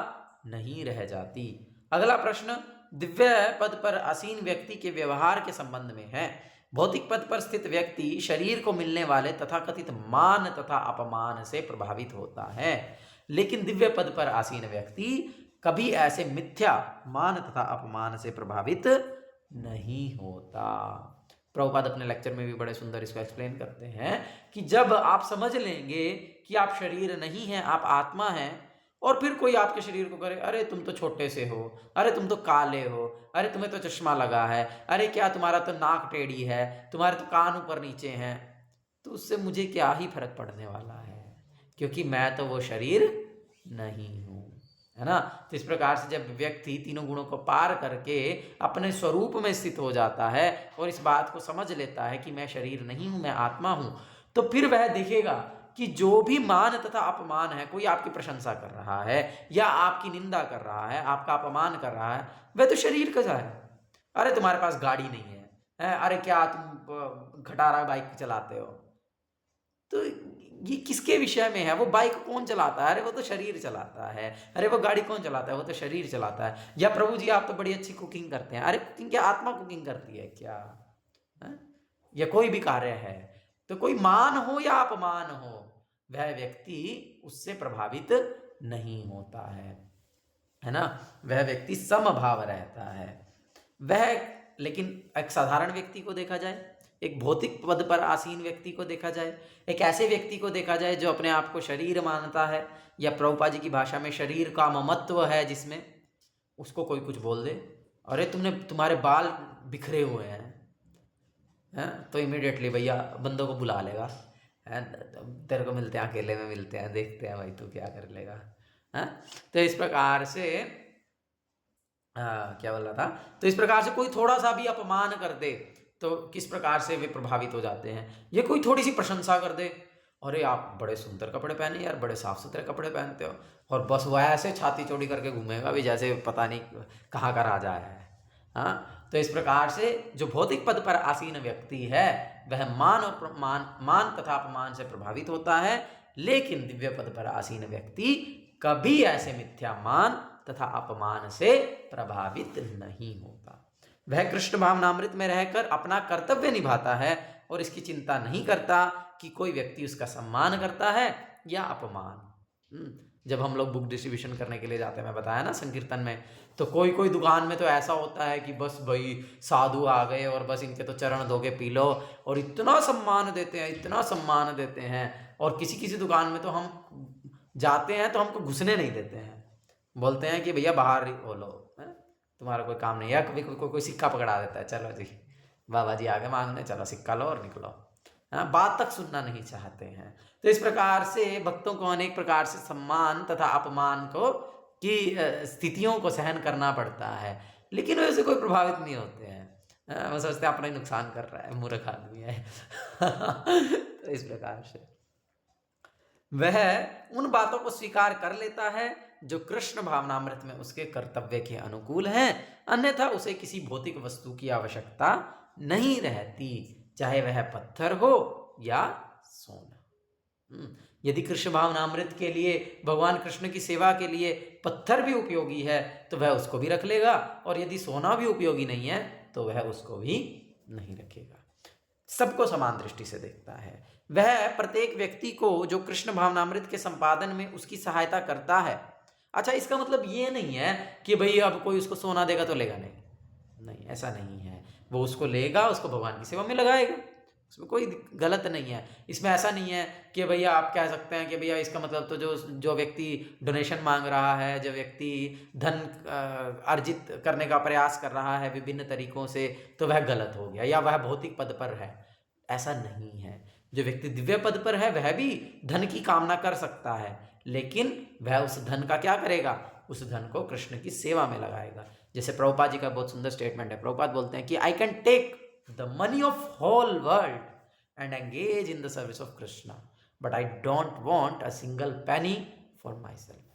नहीं रह जाती। अगला प्रश्न दिव्य पद पर आसीन व्यक्ति के व्यवहार के संबंध में है। भौतिक पद पर स्थित व्यक्ति शरीर को मिलने वाले तथाकथित मान तथा अपमान से प्रभावित होता है, लेकिन दिव्य पद पर आसीन व्यक्ति कभी ऐसे मिथ्या मान तथा अपमान से प्रभावित नहीं होता। प्रभुपाद अपने लेक्चर में भी बड़े सुंदर इसको एक्सप्लेन करते हैं कि जब आप समझ लेंगे कि आप शरीर नहीं हैं, आप आत्मा हैं, और फिर कोई आपके शरीर को करे, अरे तुम तो छोटे से हो, अरे तुम तो काले हो, अरे तुम्हें तो चश्मा लगा है, अरे क्या तुम्हारा तो नाक टेढ़ी है, तुम्हारे तो कान ऊपर नीचे हैं, उससे मुझे क्या ही फर्क पड़ने वाला है, क्योंकि मैं तो वो शरीर नहीं हूँ, है ना। तो इस प्रकार से जब व्यक्ति तीनों गुणों को पार करके अपने स्वरूप में स्थित हो जाता है और इस बात को समझ लेता है कि मैं शरीर नहीं हूँ, मैं आत्मा हूँ, तो फिर वह देखेगा कि जो भी मान तथा अपमान है, कोई आपकी प्रशंसा कर रहा है या आपकी निंदा कर रहा है, आपका अपमान कर रहा है, वह तो शरीर का है। अरे तुम्हारे पास गाड़ी नहीं है, अरे क्या तुम खटारा बाइक चलाते हो, तो ये किसके विषय में है? वो बाइक कौन चलाता है? अरे वो तो शरीर चलाता है। अरे वो गाड़ी कौन चलाता है? वो तो शरीर चलाता है। या प्रभु जी आप तो बड़ी अच्छी कुकिंग करते हैं, अरे कुकिंग क्या आत्मा कुकिंग करती है क्या? है? या कोई भी कार्य है, तो कोई मान हो या अपमान हो, वह व्यक्ति उससे प्रभावित नहीं होता है ना। वह व्यक्ति समभाव रहता है। वह, लेकिन एक साधारण व्यक्ति को देखा जाए, एक भौतिक पद पर आसीन व्यक्ति को देखा जाए, एक ऐसे व्यक्ति को देखा जाए जो अपने आप को शरीर मानता है, या प्रभुपाद जी की भाषा में शरीर का ममत्व है, जिसमें उसको कोई कुछ बोल दे, अरे तुम्हारे बाल बिखरे हुए हैं, तो इमीडिएटली भैया बंदों को बुला लेगा, तेरे को मिलते हैं, अकेले में मिलते हैं, देखते हैं भाई तू क्या कर लेगा, है। तो इस प्रकार से क्या बोल रहा था, तो इस प्रकार से कोई थोड़ा सा भी अपमान कर दे तो किस प्रकार से वे प्रभावित हो जाते हैं। ये कोई थोड़ी सी प्रशंसा कर दे, अरे आप बड़े सुंदर कपड़े पहने यार, बड़े साफ सुथरे कपड़े पहनते हो, और बस वह ऐसे छाती चौड़ी करके घूमेगा भी जैसे पता नहीं कहाँ का राजा है। हाँ, तो इस प्रकार से जो भौतिक पद पर आसीन व्यक्ति है वह मान तथा अपमान से प्रभावित होता है, लेकिन दिव्य पद पर आसीन व्यक्ति कभी ऐसे मिथ्या मान तथा अपमान से प्रभावित नहीं होता। वह कृष्ण भावनामृत में रहकर अपना कर्तव्य निभाता है और इसकी चिंता नहीं करता कि कोई व्यक्ति उसका सम्मान करता है या अपमान। जब हम लोग बुक डिस्ट्रीब्यूशन करने के लिए जाते हैं, मैं बताया ना संकीर्तन में, तो कोई दुकान में तो ऐसा होता है कि बस भाई साधु आ गए और बस इनके तो चरण धो के पी लो, और इतना सम्मान देते हैं, इतना सम्मान देते हैं। और किसी दुकान में तो हम जाते हैं तो हमको घुसने नहीं देते हैं, बोलते हैं कि भैया बाहर हो लो, तुम्हारा कोई काम नहीं है। कभी कोई सिक्का पकड़ा देता है, चलो जी बाबा जी आगे मांगने, चलो सिक्का लो और निकलो, बात तक सुनना नहीं चाहते हैं। तो इस प्रकार से भक्तों को अनेक प्रकार से सम्मान तथा अपमान को की स्थितियों को सहन करना पड़ता है, लेकिन वैसे कोई प्रभावित नहीं होते हैं। वो सोचते हैं अपना ही नुकसान कर रहा है, मूर्ख आदमी है। तो इस प्रकार से वह उन बातों को स्वीकार कर लेता है जो कृष्ण भावनामृत में उसके कर्तव्य के अनुकूल हैं, अन्यथा उसे किसी भौतिक वस्तु की आवश्यकता नहीं रहती, चाहे वह पत्थर हो या सोना। यदि कृष्ण भावनामृत के लिए, भगवान कृष्ण की सेवा के लिए पत्थर भी उपयोगी है तो वह उसको भी रख लेगा, और यदि सोना भी उपयोगी नहीं है तो वह उसको भी नहीं रखेगा। सबको समान दृष्टि से देखता है। वह प्रत्येक व्यक्ति को जो कृष्ण भावनामृत के संपादन में उसकी सहायता करता है। अच्छा, इसका मतलब ये नहीं है कि भाई अब कोई उसको सोना देगा तो लेगा नहीं, ऐसा नहीं है। वो उसको लेगा, उसको भगवान की सेवा में लगाएगा, उसमें कोई गलत नहीं है। इसमें ऐसा नहीं है कि भैया आप कह सकते हैं कि भैया इसका मतलब तो जो व्यक्ति डोनेशन मांग रहा है, जो व्यक्ति धन अर्जित करने का प्रयास कर रहा है विभिन्न तरीकों से, तो वह गलत हो गया या वह भौतिक पद पर है। ऐसा नहीं है। जो व्यक्ति दिव्य पद पर है वह भी धन की कामना कर सकता है, लेकिन वह उस धन का क्या करेगा? उस धन को कृष्ण की सेवा में लगाएगा। जैसे प्रभुपाद जी का बहुत सुंदर स्टेटमेंट है। प्रभुपाद बोलते हैं कि I can take the money of whole world and engage in the service of Krishna, but I don't want a single penny for myself.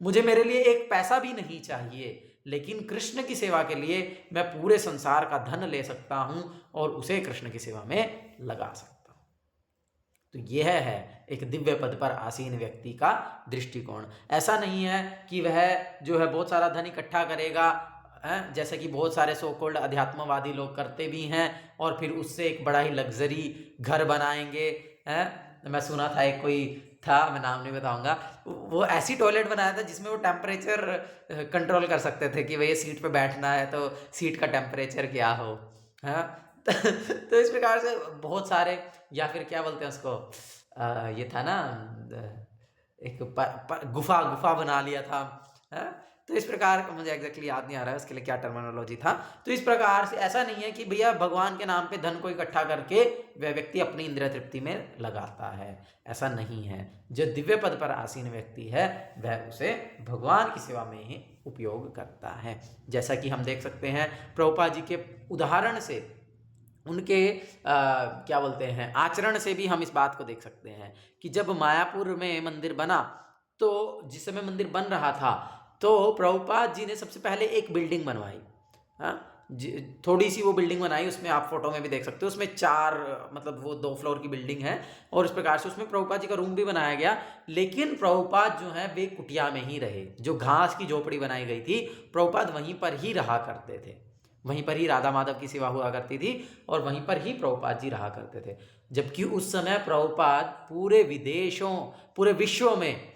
मुझे मेरे लिए एक पैसा भी नहीं चाहिए, लेकिन कृष्ण की सेवा के लिए मैं पूरे संसार का धन ले सकता हूं और उसे कृष्ण की सेवा में लगा सकता हूं। तो यह है एक दिव्य पद पर आसीन व्यक्ति का दृष्टिकोण। ऐसा नहीं है कि वह जो है बहुत सारा धन इकट्ठा करेगा, जैसे कि बहुत सारे सो कॉल्ड अध्यात्मवादी लोग करते भी हैं, और फिर उससे एक बड़ा ही लग्जरी घर बनाएंगे। मैं सुना था, एक कोई था, मैं नाम नहीं बताऊंगा, वो ऐसी टॉयलेट बनाया था जिसमें वो टेम्परेचर कंट्रोल कर सकते थे कि भाई सीट पे बैठना है तो सीट का टेम्परेचर क्या हो। तो इस प्रकार से बहुत सारे, या फिर क्या बोलते हैं उसको, ये था ना एक गुफा बना लिया था, तो इस प्रकार का मुझे एग्जैक्टली याद नहीं आ रहा है उसके लिए क्या टर्मिनोलॉजी था। तो इस प्रकार से ऐसा नहीं है कि भैया भगवान के नाम पे धन को इकट्ठा करके वह व्यक्ति अपनी इंद्रिय तृप्ति में लगाता है, ऐसा नहीं है। जो दिव्य पद पर आसीन व्यक्ति है वह उसे भगवान की सेवा में ही उपयोग करता है। जैसा कि हम देख सकते हैं प्रभुपाद जी के उदाहरण से, उनके क्या बोलते हैं आचरण से भी हम इस बात को देख सकते हैं कि जब मायापुर में मंदिर बना, तो जिस समय मंदिर बन रहा था तो प्रभुपाद जी ने सबसे पहले एक बिल्डिंग बनवाई। थोड़ी सी वो बिल्डिंग बनाई, उसमें आप फोटो में भी देख सकते हो, उसमें 4 मतलब वो 2 फ्लोर की बिल्डिंग है और इस प्रकार से उसमें प्रभुपाद जी का रूम भी बनाया गया। लेकिन प्रभुपाद जो है वे कुटिया में ही रहे, जो घास की झोपड़ी बनाई गई थी प्रभुपाद वहीं पर ही रहा करते थे, वहीं पर ही राधा माधव की सेवा हुआ करती थी और वहीं पर ही प्रभुपाद जी रहा करते थे। जबकि उस समय प्रभुपाद पूरे विदेशों, पूरे विश्व में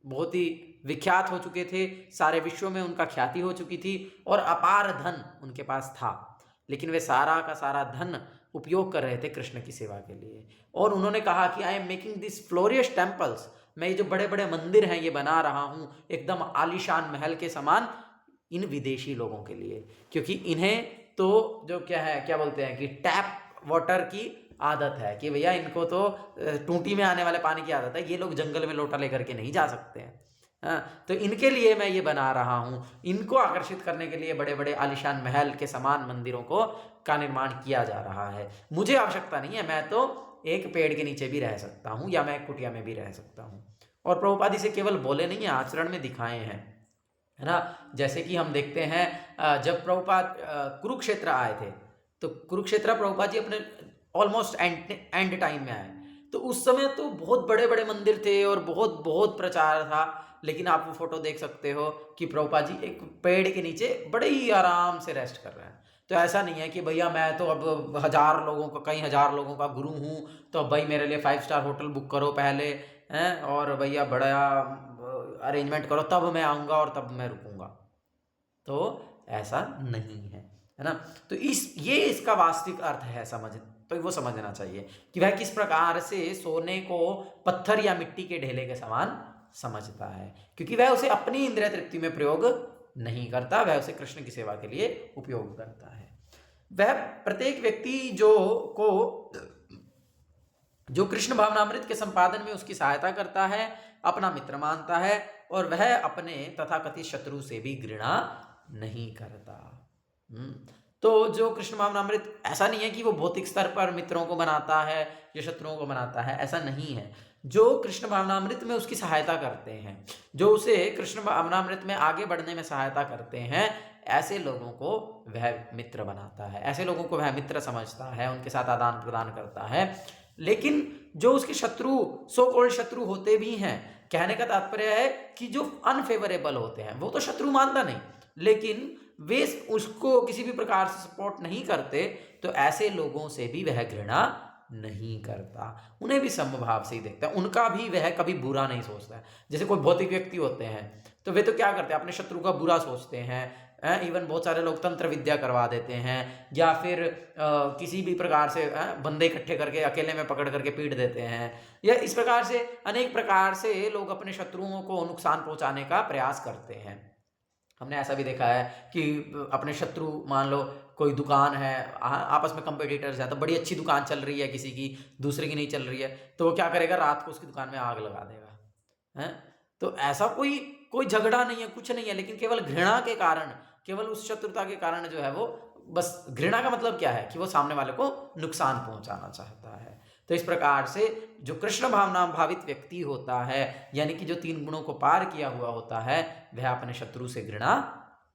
बहुत ही विख्यात हो चुके थे, सारे विश्व में उनका ख्याति हो चुकी थी और अपार धन उनके पास था। लेकिन वे सारा का सारा धन उपयोग कर रहे थे कृष्ण की सेवा के लिए। और उन्होंने कहा कि I am making this glorious temples, मैं ये जो बड़े बड़े मंदिर हैं ये बना रहा हूँ एकदम आलीशान महल के समान इन विदेशी लोगों के लिए, क्योंकि इन्हें तो जो क्या बोलते हैं कि टैप वाटर की आदत है कि भैया इनको तो टूटी में आने वाले पानी की आदत है, ये लोग जंगल में लोटा लेकर के नहीं जा सकते हैं। तो इनके लिए मैं ये बना रहा हूँ, इनको आकर्षित करने के लिए बड़े बड़े आलीशान महल के समान मंदिरों का निर्माण किया जा रहा है। मुझे आवश्यकता नहीं है, मैं तो एक पेड़ के नीचे भी रह सकता हूँ या मैं कुटिया में भी रह सकता हूँ। और प्रभुपाद इसे केवल बोले नहीं है, आचरण में दिखाए हैं, है ना। जैसे कि हम देखते हैं जब प्रभुपाद कुरुक्षेत्र आए थे, तो कुरुक्षेत्र प्रभुपाद जी अपने ऑलमोस्ट एंड टाइम में आए, तो उस समय तो बहुत बड़े बड़े मंदिर थे और बहुत बहुत प्रचार था। लेकिन आप वो फोटो देख सकते हो कि प्रभुपाद जी एक पेड़ के नीचे बड़े ही आराम से रेस्ट कर रहे हैं। तो ऐसा नहीं है कि भैया मैं तो अब कई हजार लोगों का गुरु हूँ, तो अब भाई मेरे लिए 5 स्टार होटल बुक करो पहले हैं और भैया बड़ा अरेंजमेंट करो तब मैं आऊँगा और तब मैं रुकूंगा। तो ऐसा नहीं है ना। तो ये इसका वास्तविक अर्थ है, तो वो समझना चाहिए कि वह किस प्रकार से सोने को पत्थर या मिट्टी के ढेले के समान समझता है, क्योंकि वह उसे अपनी इंद्रिय तृप्ति में प्रयोग नहीं करता, वह उसे कृष्ण की सेवा के लिए उपयोग करता है। वह प्रत्येक व्यक्ति जो कृष्ण भावनामृत के संपादन में उसकी सहायता करता है, अपना मित्र मानता है और वह अपने तथाकथित शत्रु से भी घृणा नहीं करता। तो जो कृष्ण भावनामृत, ऐसा नहीं है कि वो भौतिक स्तर पर मित्रों को बनाता है या शत्रुओं को बनाता है, ऐसा नहीं है। जो कृष्ण भावनामृत में उसकी सहायता करते हैं, जो उसे कृष्ण भावनामृत में आगे बढ़ने में सहायता करते हैं, ऐसे लोगों को वह मित्र बनाता है, ऐसे लोगों को वह मित्र समझता है, उनके साथ आदान प्रदान करता है। लेकिन जो उसके शत्रु, सो कॉल्ड शत्रु होते भी हैं, कहने का तात्पर्य है कि जो अनफेवरेबल होते हैं वो तो शत्रु मानता नहीं, लेकिन वे उसको किसी भी प्रकार से सपोर्ट नहीं करते, तो ऐसे लोगों से भी वह घृणा नहीं करता, उन्हें भी समभाव से ही देखता है, उनका भी वह कभी बुरा नहीं सोचता है। जैसे कोई भौतिक व्यक्ति होते हैं तो वे तो क्या करते हैं, अपने शत्रु का बुरा सोचते हैं। इवन बहुत सारे लोग तंत्र विद्या करवा देते हैं या फिर किसी भी प्रकार से बंदे इकट्ठे करके अकेले में पकड़ करके पीट देते हैं, या इस प्रकार से अनेक प्रकार से लोग अपने शत्रुओं को नुकसान पहुंचाने का प्रयास करते हैं। हमने ऐसा भी देखा है कि अपने शत्रु, मान लो कोई दुकान है, आपस में कंपटीटर्स है, तो बड़ी अच्छी दुकान चल रही है किसी की, दूसरे की नहीं चल रही है, तो वो क्या करेगा, रात को उसकी दुकान में आग लगा देगा, है। तो ऐसा कोई झगड़ा नहीं है, कुछ नहीं है, लेकिन केवल घृणा के कारण, केवल उस शत्रुता के कारण जो है वो, बस घृणा का मतलब क्या है कि वो सामने वाले को नुकसान पहुंचाना चाहता है। तो इस प्रकार से जो कृष्ण भावना भावित व्यक्ति होता है, यानी कि जो 3 गुणों को पार किया हुआ होता है, वह अपने शत्रु से घृणा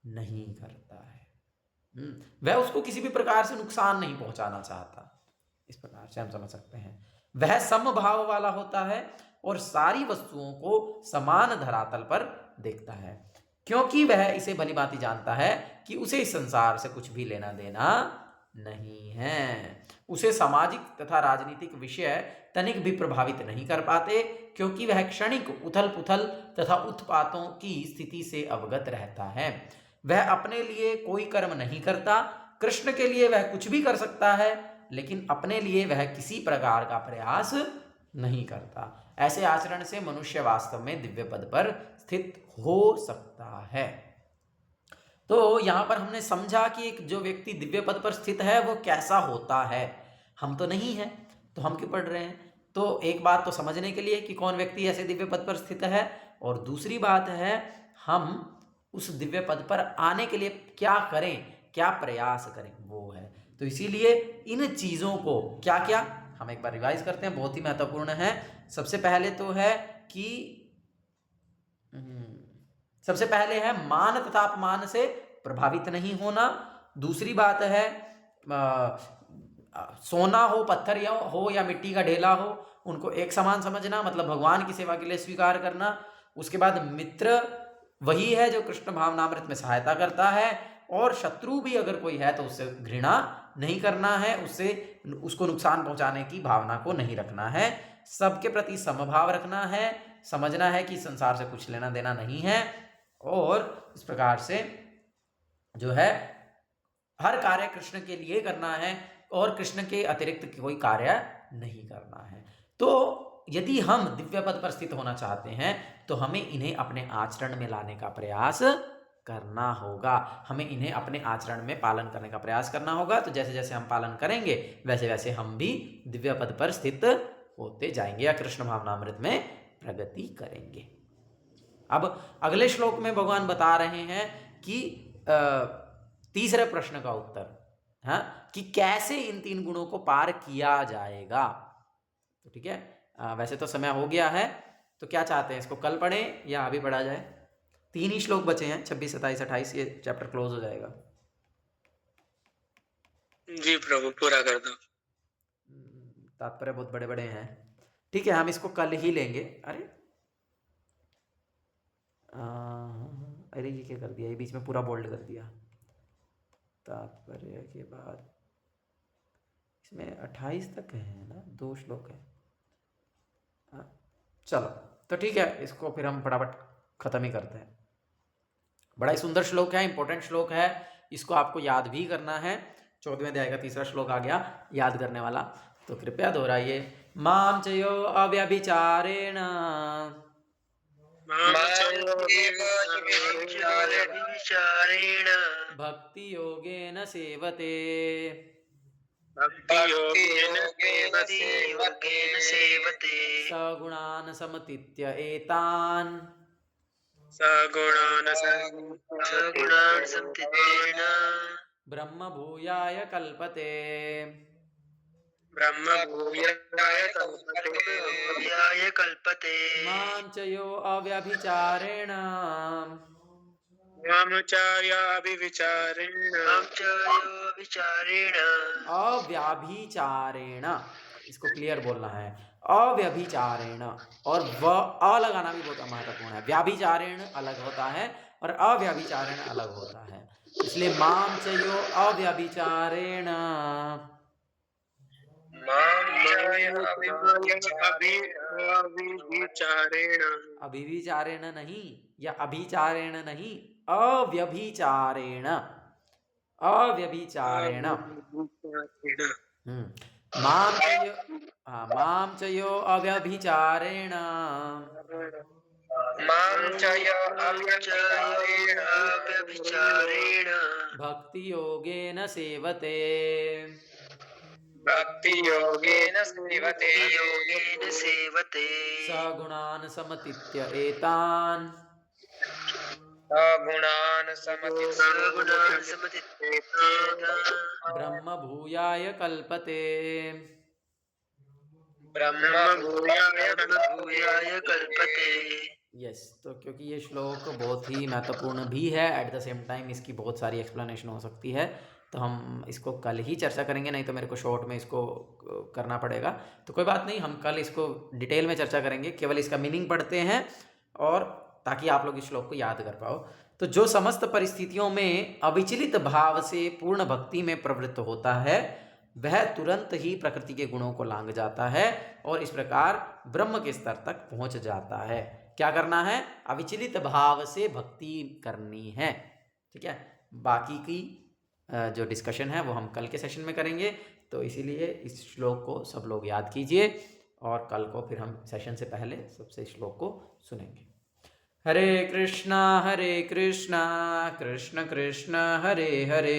नहीं करता है, वह उसको किसी भी प्रकार से नुकसान नहीं पहुंचाना चाहता। इस प्रकार से हम समझ सकते हैं वह समभाव वाला होता है और सारी वस्तुओं को समान धरातल पर देखता है, क्योंकि वह इसे भली भांति जानता है कि उसे इस संसार से कुछ भी लेना देना नहीं है। उसे सामाजिक तथा राजनीतिक विषय तनिक भी प्रभावित नहीं कर पाते, क्योंकि वह क्षणिक उथल पुथल तथा उत्पातों की स्थिति से अवगत रहता है। वह अपने लिए कोई कर्म नहीं करता, कृष्ण के लिए वह कुछ भी कर सकता है, लेकिन अपने लिए वह किसी प्रकार का प्रयास नहीं करता। ऐसे आचरण से मनुष्य वास्तव में दिव्य पद पर स्थित हो सकता है। तो यहाँ पर हमने समझा कि एक जो व्यक्ति दिव्य पद पर स्थित है वो कैसा होता है। हम तो नहीं है, तो हम क्यों पढ़ रहे हैं? तो एक बात तो समझने के लिए कि कौन व्यक्ति ऐसे दिव्य पद पर स्थित है, और दूसरी बात है हम उस दिव्य पद पर आने के लिए क्या करें, क्या प्रयास करें, वो है। तो इसीलिए इन चीज़ों को क्या क्या हम एक बार रिवाइज करते हैं, बहुत ही महत्वपूर्ण है। सबसे पहले तो है कि सबसे पहले है मान तथा अपमान से प्रभावित नहीं होना। दूसरी बात है सोना हो, पत्थर हो या मिट्टी का ढेला हो, उनको एक समान समझना, मतलब भगवान की सेवा के लिए स्वीकार करना। उसके बाद मित्र वही है जो कृष्ण भावनामृत में सहायता करता है, और शत्रु भी अगर कोई है तो उससे घृणा नहीं करना है, उसको नुकसान पहुंचाने की भावना को नहीं रखना है। सबके प्रति समभाव रखना है, समझना है कि संसार से कुछ लेना देना नहीं है, और इस प्रकार से जो है हर कार्य कृष्ण के लिए करना है और कृष्ण के अतिरिक्त कोई कार्य नहीं करना है। तो यदि हम दिव्य पद पर स्थित होना चाहते हैं तो हमें इन्हें अपने आचरण में लाने का प्रयास करना होगा, हमें इन्हें अपने आचरण में पालन करने का प्रयास करना होगा। तो जैसे जैसे हम पालन करेंगे वैसे वैसे हम भी दिव्य पद पर स्थित होते जाएंगे या कृष्ण भावनामृत में प्रगति करेंगे। अब अगले श्लोक में भगवान बता रहे हैं कि तीसरे प्रश्न का उत्तर, हाँ, कि कैसे इन 3 गुणों को पार किया जाएगा। तो ठीक है, वैसे तो समय हो गया है, तो क्या चाहते हैं, इसको कल पढ़ें या अभी पढ़ा जाए? 3 ही श्लोक बचे हैं, 26, 27, 28, ये चैप्टर क्लोज हो जाएगा। जी प्रभु, पूरा कर दो। तात्पर्य बहुत बड़े बड़े हैं। ठीक है, हम इसको कल ही लेंगे। अरे ये क्या कर दिया, ये बीच में पूरा बोल्ड कर दिया। तात्पर्य के बाद इसमें 28 तक है ना, 2 श्लोक है। चलो तो ठीक है, इसको फिर हम फटाफट खत्म ही करते हैं। बड़ा ही सुंदर श्लोक है, इंपॉर्टेंट श्लोक है, इसको आपको याद भी करना है। 14वें अध्याय का 3रा श्लोक आ गया याद करने वाला, तो कृपया दोहराइए। माम चयो अव्यभिचारेण भक्ति योगेन सेवते सगुणान् समतीत्य एतान् ब्रह्म भूयाय कल्पते। मां च यो अव्यभिचारेण अव्याभिचारेण, इसको क्लियर बोलना है, अव्यभिचारेण, और व अ लगाना भी बहुत महत्वपूर्ण है। व्याभिचारेण अलग होता है और अव्यभिचारेण अलग होता है, इसलिए मां च यो अव्यभिचारेण अभिविचारेण नहीं या अभिचारेण नहीं, अव्यभिचारेण, अव्यभिचारेण। मां च यो अव्यभिचारेण भक्ति योगेन सेवते सगुणान् समतीत्य एतान् ब्रह्म भूयाय कल्पते। यस, तो क्योंकि ये श्लोक बहुत ही महत्वपूर्ण भी है, एट द सेम टाइम इसकी बहुत सारी एक्सप्लेनेशन हो सकती है, तो हम इसको कल ही चर्चा करेंगे, नहीं तो मेरे को शॉर्ट में इसको करना पड़ेगा। तो कोई बात नहीं, हम कल इसको डिटेल में चर्चा करेंगे, केवल इसका मीनिंग पढ़ते हैं, और ताकि आप लोग इस श्लोक को याद कर पाओ। तो जो समस्त परिस्थितियों में अविचलित भाव से पूर्ण भक्ति में प्रवृत्त होता है वह तुरंत ही प्रकृति के गुणों को लांघ जाता है और इस प्रकार ब्रह्म के स्तर तक पहुंच जाता है। क्या करना है? अविचलित भाव से भक्ति करनी है। ठीक है, बाकी की जो डिस्कशन है वो हम कल के सेशन में करेंगे, तो इसीलिए इस श्लोक को सब लोग याद कीजिए और कल को फिर हम सेशन से पहले सबसे श्लोक को सुनेंगे। हरे कृष्णा कृष्ण कृष्ण हरे हरे,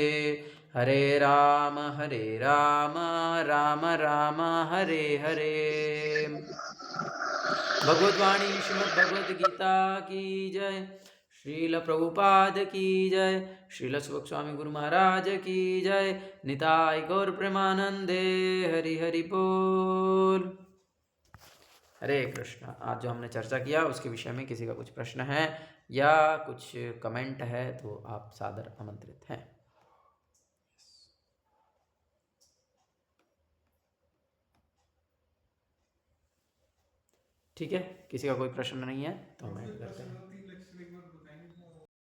हरे राम राम राम हरे हरे। भगवद्वाणी श्रीमद् भगवद गीता की जय। श्रील प्रभुपाद की जय। श्रील सुख स्वामी गुरु महाराज की जय। निताय गौर प्रेमानंदे। हरि हरि बोल। हरे कृष्णा। आज जो हमने चर्चा किया उसके विषय में किसी का कुछ प्रश्न है या कुछ कमेंट है तो आप सादर आमंत्रित हैं। ठीक है, किसी का कोई प्रश्न नहीं है तो हम ऐड करते हैं।